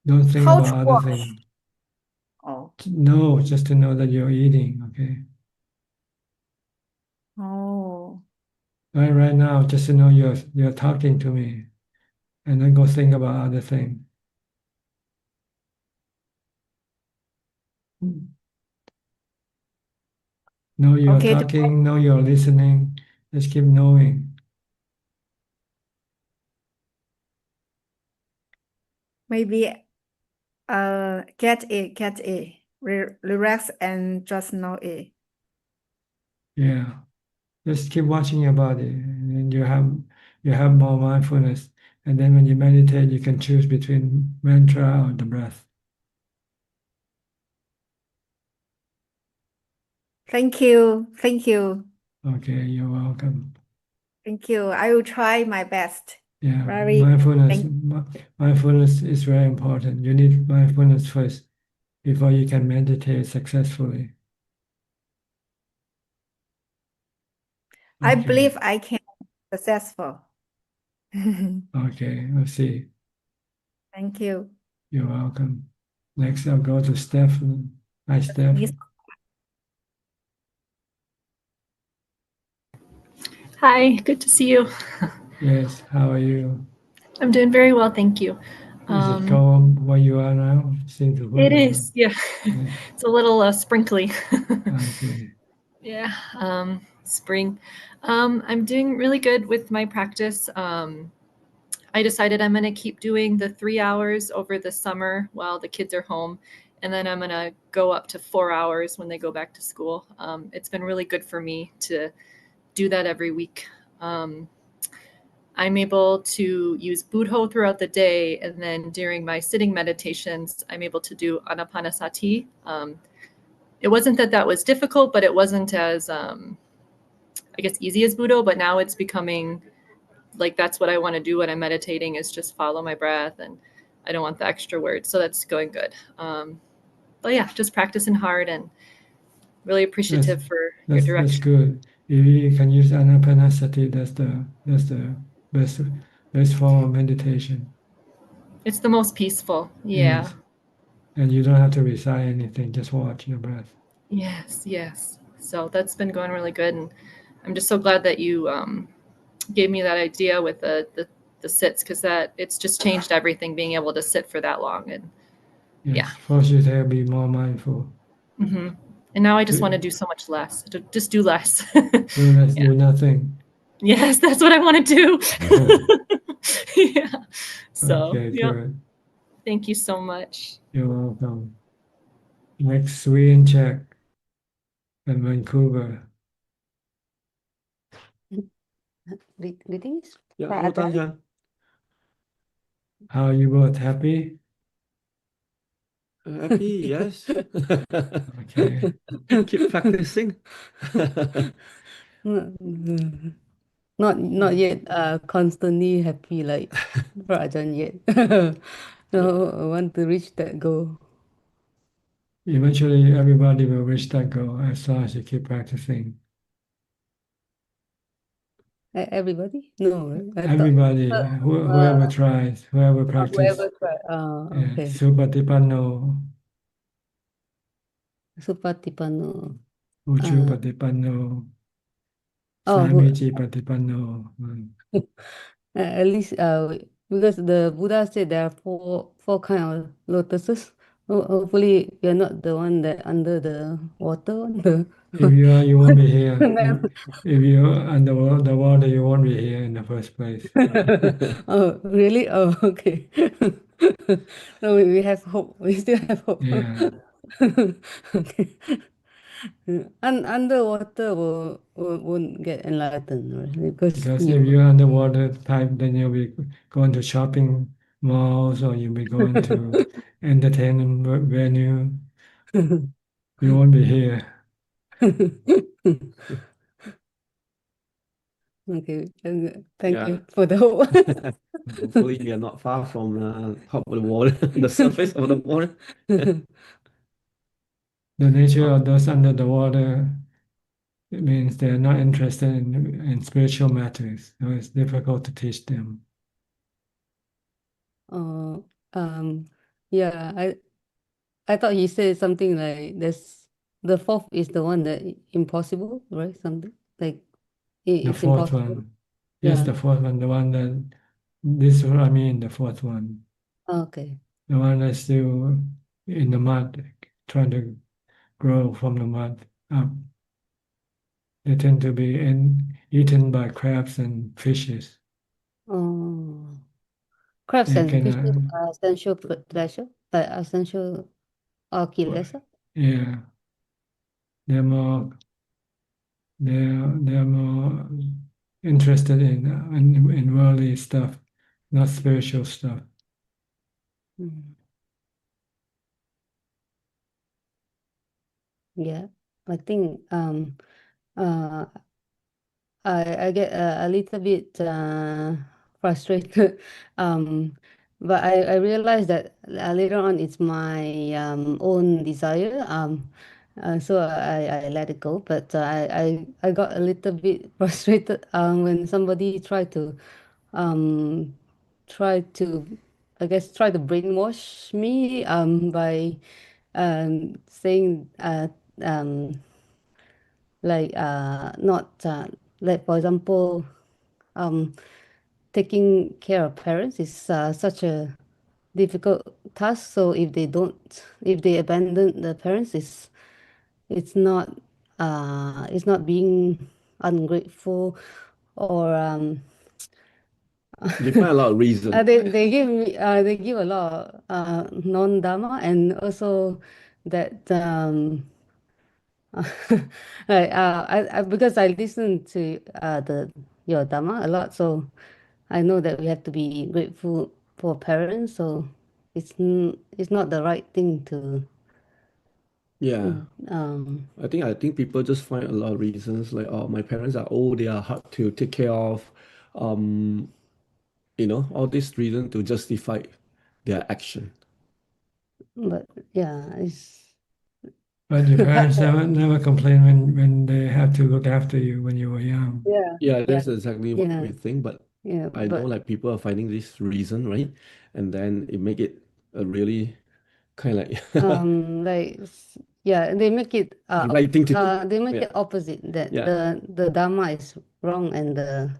Don't think How about to other watch? things. Oh, No, just to know that you're eating, okay? oh, Right now, just to know you're talking to me, and then go think about other things. Know you're okay. talking, know you're listening. Just keep knowing. Maybe get it. Relax and just know it. Yeah. Just keep watching your body, and then you have more mindfulness. And then when you meditate, you can choose between mantra or the breath. Thank you. Thank you. Okay, you're welcome. Thank you. I will try my best. Yeah, Very mindfulness is very important. You need mindfulness first before you can meditate successfully. I Okay. believe I can successful. Okay, let's see. Thank you. You're welcome. Next, I'll go to Steph. Hi, Steph. Hi, good to see you. Yes, how are you? I'm doing very well, thank you. Is it cold where you are now? Seems to It is, yeah. Yeah. It's a little sprinkly. I see. Yeah, spring. I'm doing really good with my practice. I decided I'm going to keep doing the 3 hours over the summer while the kids are home, and then I'm going to go up to 4 hours when they go back to school. It's been really good for me to do that every week. I'm able to use Budho throughout the day, and then during my sitting meditations, I'm able to do Anapanasati. It wasn't that was difficult, but it wasn't as, I guess, easy as Budho, but now it's becoming like that's what I want to do when I'm meditating is just follow my breath, and I don't want the extra words. So that's going good. But yeah, just practicing hard and really appreciative for your That's direction. good. If you can use Anapanasati, that's the best form of meditation. It's the most peaceful. Yeah. Yes. And you don't have to recite anything, just watch your breath. Yes, yes. So that's been going really good, and I'm just so glad that you gave me that idea with the sits, because that it's just changed everything, being able to sit for that long. And Yes. yeah. Force you to be more mindful. hmm And now I just Do- want to do so much less. Just do less. Do less, do nothing. Yes, that's what I want to do. Yeah. So, Okay, yeah. good. Thank you so much. You're welcome. Next, Sweden, Czech, and Vancouver. Greetings. Yeah, Pak hello, Ajahn. Tanjan. How are you both happy? Happy, yes. Okay. Keep practicing. Not yet constantly happy like Pak Ajahn yet. So I want to reach that goal. Eventually, everybody will reach that goal as long as you keep practicing. Everybody? No, right? I thought Everybody, whoever tries, whoever practices. whoever try. Yeah, Okay. Supatipanno, Supatipanno. Uchupatipanno, Oh, Samiji-patipanno. at least because the Buddha said there are four kind of lotuses. Hopefully you're not the one that under the water one. If you are, you won't be here. If you're under the water, you won't be here in the first place. Oh, really? Oh, okay. So we have hope. We still have hope. Yeah. Okay. Underwater won't get enlightened, right? Because Because if you're underwater type, then you'll be going to shopping malls or you'll be going to entertainment venue. You won't be here. Okay, thank Yeah. you for the hope. Hopefully, we are not far from top of the water, the surface of the water. The nature of those under the water, it means they're not interested in spiritual matters, so it's difficult to teach them. Oh, yeah, I thought he said something like this. The fourth is the one that impossible, right? Something like The it's fourth impossible. one, yes, Yeah. the fourth one, the one that this is what I mean, the fourth one, Okay. the one that's still in the mud, trying to grow from the mud up. They tend to be eaten by crabs and fishes. Oh, crabs They and can, fishes are essential pleasure, essential kilesa. yeah, they're more they're more interested in worldly stuff, not spiritual stuff. Mm. Yeah, I think uh I get a little bit frustrated, but I realize that later on it's my own desire, so I let it go. But I got a little bit frustrated when somebody um, try to, I guess, try to brainwash me by saying um, like not like for example um taking care of parents is such a difficult task, so if they abandon the parents, it's not being ungrateful or They find a lot of reason. they give a lot of non-dharma, and also that like I because I listen to the your dharma a lot, so I know that we have to be grateful for parents. So it's not the right thing to Yeah. um I think people just find a lot of reasons like, oh, my parents are old, they are hard to take care of. Um, all these reasons to justify their action. but yeah, it's But your parents never complain when they have to look after you when you were young. yeah Yeah, that's exactly what yeah we think. But yeah I know but like people are finding this reason, right? And then it make it a really kind of like like yeah, they make it the right thing to do. they make Yeah. it opposite, that Yeah. the dharma is wrong and the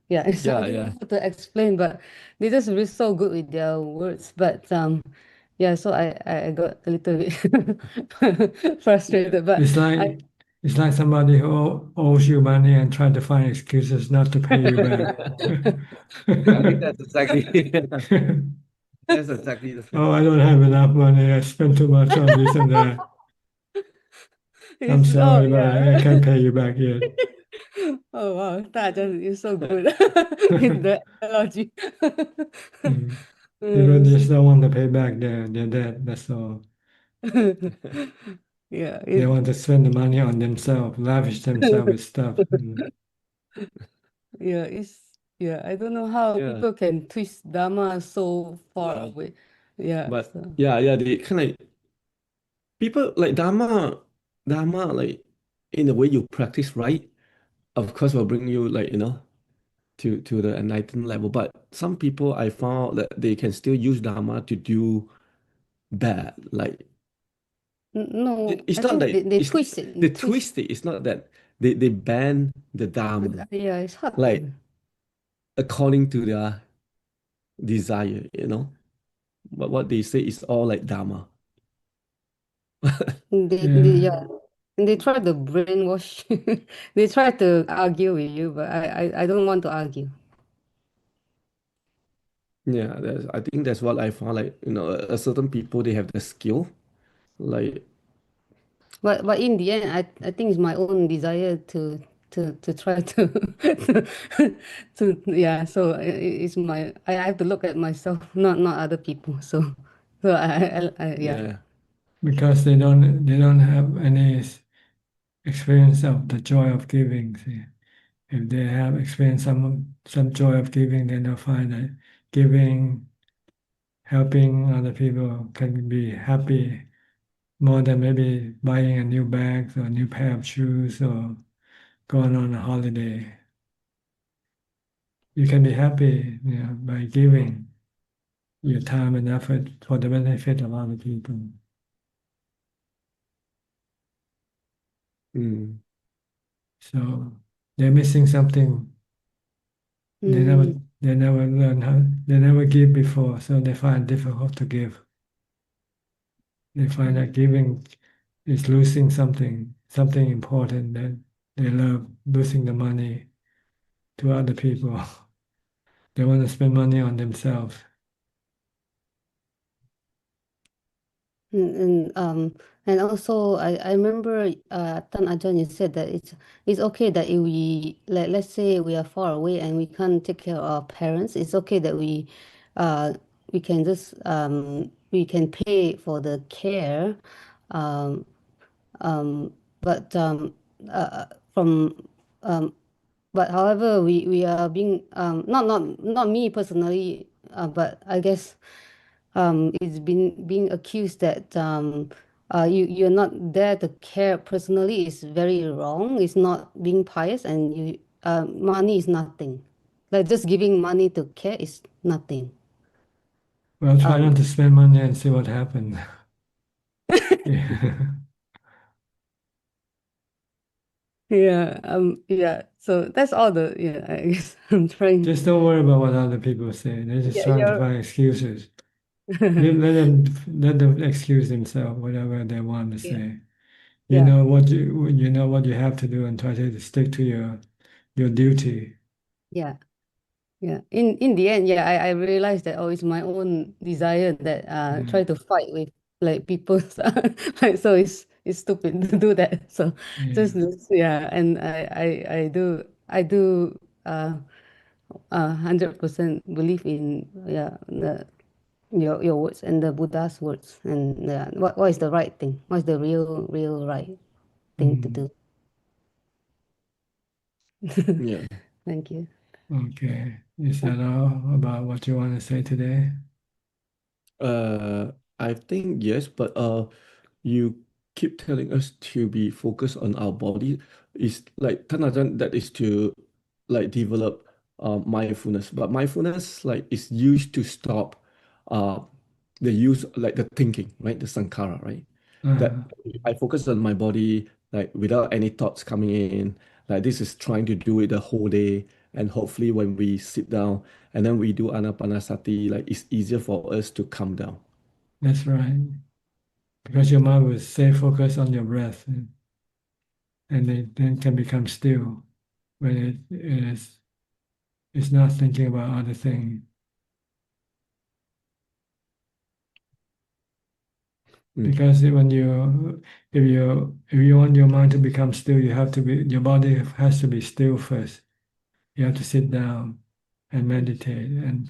yeah it's I Yeah, don't know yeah. how to explain, but they just really so good with their words. But yeah, so I got a little bit frustrated, but It's like somebody who owes you money and trying to find excuses not to pay you back. I think that's exactly that's exactly the Oh, I don't have enough money. I spent too much on this and that. I'm sorry, but yeah. I can't pay you back yet. Oh wow, Tajan, you're so good with the analogy. People just don't want to pay back their debt. That's all. Yeah, They want to spend the money on themselves, lavish themselves with stuff. yeah, I don't know how Yeah. people can twist Dharma so far Well, away. Yeah, but so yeah, they kind of people like Dharma, like in the way you practice, right? Of course, will bring you like to the enlightened level. But some people I found that they can still use Dharma to do bad. Like no, it's I not think that they it's twist it. they twist it. It's not that they ban the Dharma Yeah, it's hard like to. according to their desire. But what they say is all like Dharma. Yeah, and they try to brainwash. They try to argue with you, but I don't want to argue. Yeah, I think that's what I found. Like, a certain people they have the skill. Like, But in the end, I think it's my own desire to try to to yeah. So it's my I have to look at myself, not other people. So yeah. yeah, Because they don't have any experience of the joy of giving. See. if they have experienced some joy of giving, then they'll find that giving, helping other people can be happy more than maybe buying a new bag or a new pair of shoes or going on a holiday. You can be happy, by giving your time and effort for the benefit of other people. Mm. So they're missing something. They never learn how. They never give before, so they find it difficult to give. They find that giving is losing something important that they love, losing the money to other people. They want to spend money on themselves. And also I remember Tan Ajahn, you said that it's okay that if we let's say we are far away and we can't take care of our parents, it's okay that we can just we can pay for the care, um, but from but however we are being not me personally, but I guess it's been being accused that you're not there to care personally is very wrong. It's not being pious, and money is nothing. Like just giving money to care is nothing. Well, try not to spend money and see what happens. Yeah. Yeah. So that's all I guess I'm trying. Just don't worry about what other people say. They're just trying to find excuses. Let them excuse themselves, whatever they want to say. You know what you have to do, and try to stick to your duty. Yeah. In the end, I realized that it's my own desire that try to fight with like people. Like so it's stupid to do that. So just and I do 100% believe in your words and the Buddha's words, and what is the right thing? What's the real right thing to do? Yeah. Thank you. Okay. Is that all about what you want to say today? I think yes, but you keep telling us to be focused on our body. Is like Tanajan, that is to like develop mindfulness, but mindfulness like is used to stop uh the use like the thinking, right? The sankhara, right? That I focus on my body like without any thoughts coming in. Like this is trying to do it the whole day, and hopefully when we sit down and then we do anapanasati, like it's easier for us to calm down. That's right. Because your mind will stay focused on your breath, and it then can become still when it's not thinking about other things. Because when if you want your mind to become still, your body has to be still first. You have to sit down and meditate and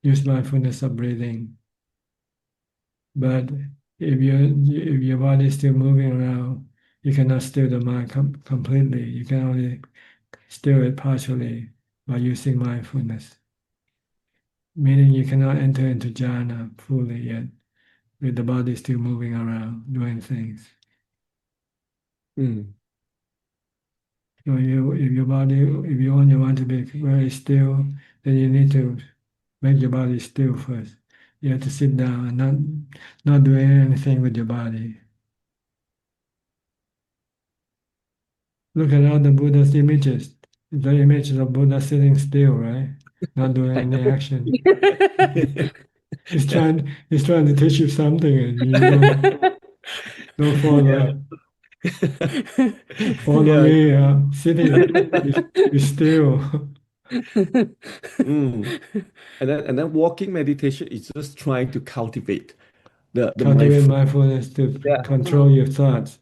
use mindfulness of breathing. But if your body is still moving around, you cannot still the mind completely. You can only still it partially by using mindfulness. Meaning you cannot enter into jhana fully yet, with the body still moving around, doing things. So if you want your mind to be very still, then you need to make your body still first. You have to sit down and not do anything with your body. Look at all the Buddha's images. The images of Buddha sitting still, right? Not doing any action. He's trying to teach you something, and you don't follow. Follow me, sitting, be still. And then walking meditation is just trying to cultivate the Cultivate mindfulness to Yeah. control your thoughts.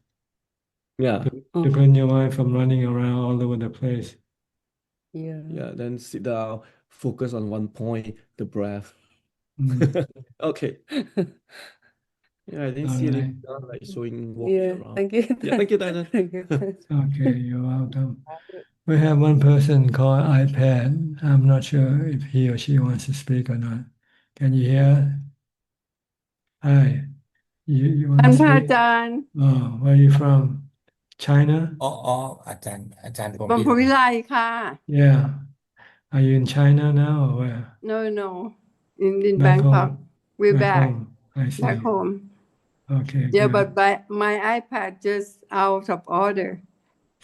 Yeah. To prevent your mind from running around all over the place. Yeah, then sit down, focus on one point, the breath. Okay. Yeah, I didn't All see any right. like showing walking around. Thank you. Yeah, thank you, Daniel. Thank you. Okay, you're welcome. We have one person called iPad. I'm not sure if he or she wants to speak or not. Can you hear? Hi. You want to ท่านพระอา speak? จารย์ Oh, where are you from? China? บรมวิไลค่ะ Yeah. Are you in China now or where? no in Back Bangkok home. we're Back back home. I back see. home Okay, yeah good. but my iPad just out of order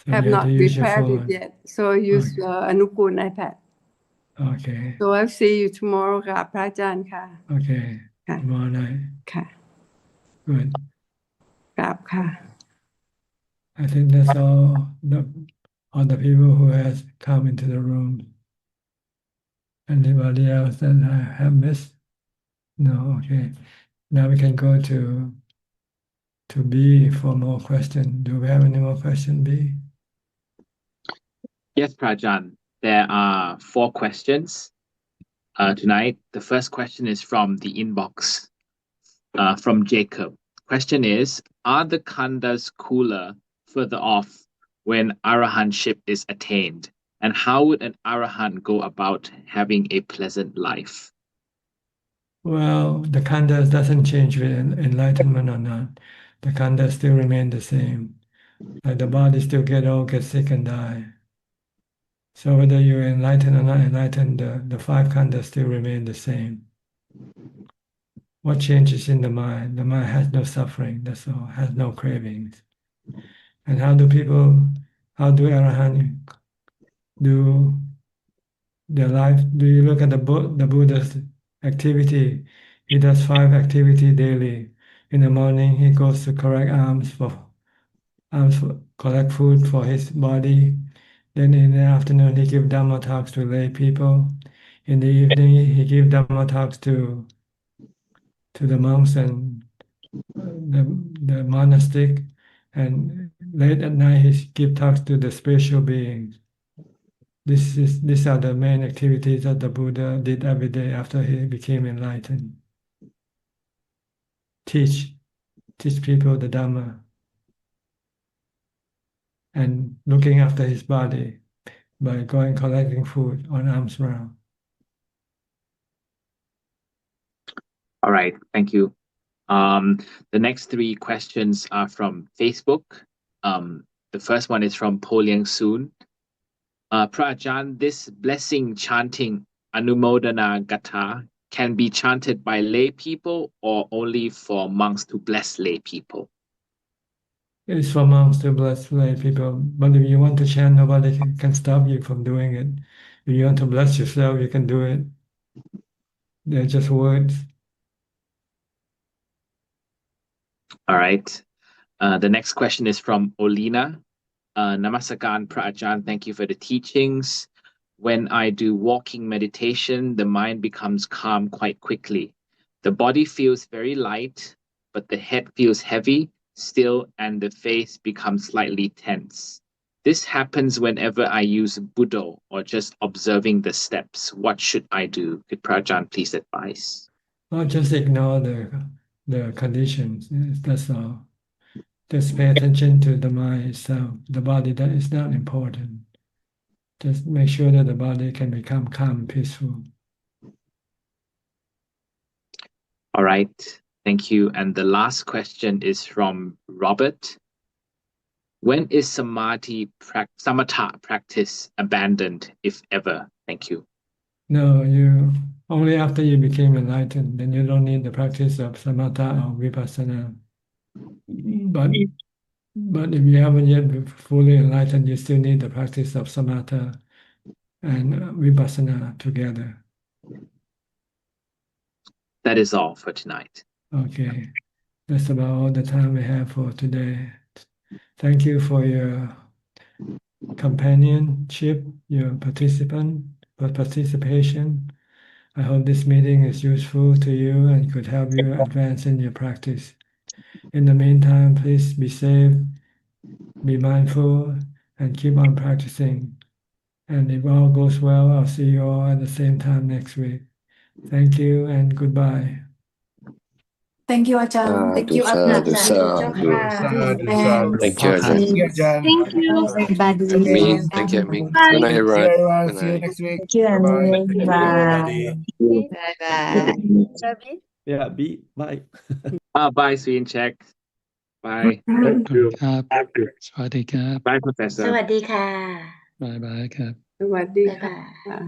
So have you have not to use your prepared it phone. yet so I use Anukul iPad Okay. so I'll see you tomorrow ค่ะพระอาจารย์ค่ะ Okay. ค่ะ Tomorrow night. ค่ะ Good. กราบค่ะ I think that's all the people who has come into the room. Anybody else that I have missed? No, okay. Now we can go to B for more questions. Do we have any more questions, B? Yes, Prajan. There are 4 questions tonight. The first question is from the inbox from Jacob. Question is, are the khandas cooler further off when arahantship is attained? And how would an arahant go about having a pleasant life? Well, the khandas doesn't change with enlightenment or not. The khandas still remain the same. Like the body still get old, get sick, and die. So whether you're enlightened or not enlightened, the 5 khandas still remain the same. What changes in the mind? The mind has no suffering, that's all, has no cravings. And how do arahant do their life? Do you look at the Buddha's activity? He does 5 activity daily. In the morning, he goes to collect collect food for his body. Then in the afternoon, he gives Dhamma talks to lay people. In the evening, he gives Dhamma talks to the monks and the monastic. And late at night, he gives talks to the spiritual beings. These are the main activities that the Buddha did every day after he became enlightened. Teach people the Dhamma and looking after his body by going collecting food on alms round. All right, thank you. The next 3 questions are from Facebook. The first one is from Po Liang Soon. Prajan, this blessing chanting Anumodana Gatha can be chanted by lay people or only for monks to bless lay people? It's for monks to bless lay people, but if you want to chant, nobody can stop you from doing it. If you want to bless yourself, you can do it. They're just words. All right. The next question is from Olina. Namaskaran Prajan, thank you for the teachings. When I do walking meditation, the mind becomes calm quite quickly. The body feels very light, but the head feels heavy, still, and the face becomes slightly tense. This happens whenever I use Buddha or just observing the steps. What should I do? Could Prajan please advise? Not just ignore the conditions. That's all. Just pay attention to the mind itself. The body, that is not important. Just make sure that the body can become calm and peaceful. All right, thank you. And the last question is from Robert. When is samatha practice abandoned, if ever? Thank you. No, you only after you became enlightened, then you don't need the practice of samatha or vipassana. But if you haven't yet been fully enlightened, you still need the practice of samatha and vipassana together. That is all for tonight. Okay, that's about all the time we have for today. Thank you for your companionship, your participation. I hope this meeting is useful to you and could help you advance in your practice. In the meantime, please be safe, be mindful, and keep on practicing. And if all goes well, I'll see you all at the same time next week. Thank you and goodbye. Thank you, Ajahn. Thank you, Ajahn. And Thank you, Ajahn. Thank you. Everybody. Amin. Thank you, Amin. Good night, everyone. Good See you night. next week. Thank you, Bye-bye. Amin. Thank you, everybody. Bye bye. Ravi? Yeah, B. Bye. Bye, Sween Check. Bye. Thank you. ครับสวัสดีครับ Bye, ส Professor. วัสดีค่ะ บ๊ายบายครับ สวัสดี บ๊าย ค่ะ บาย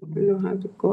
I don't know how to go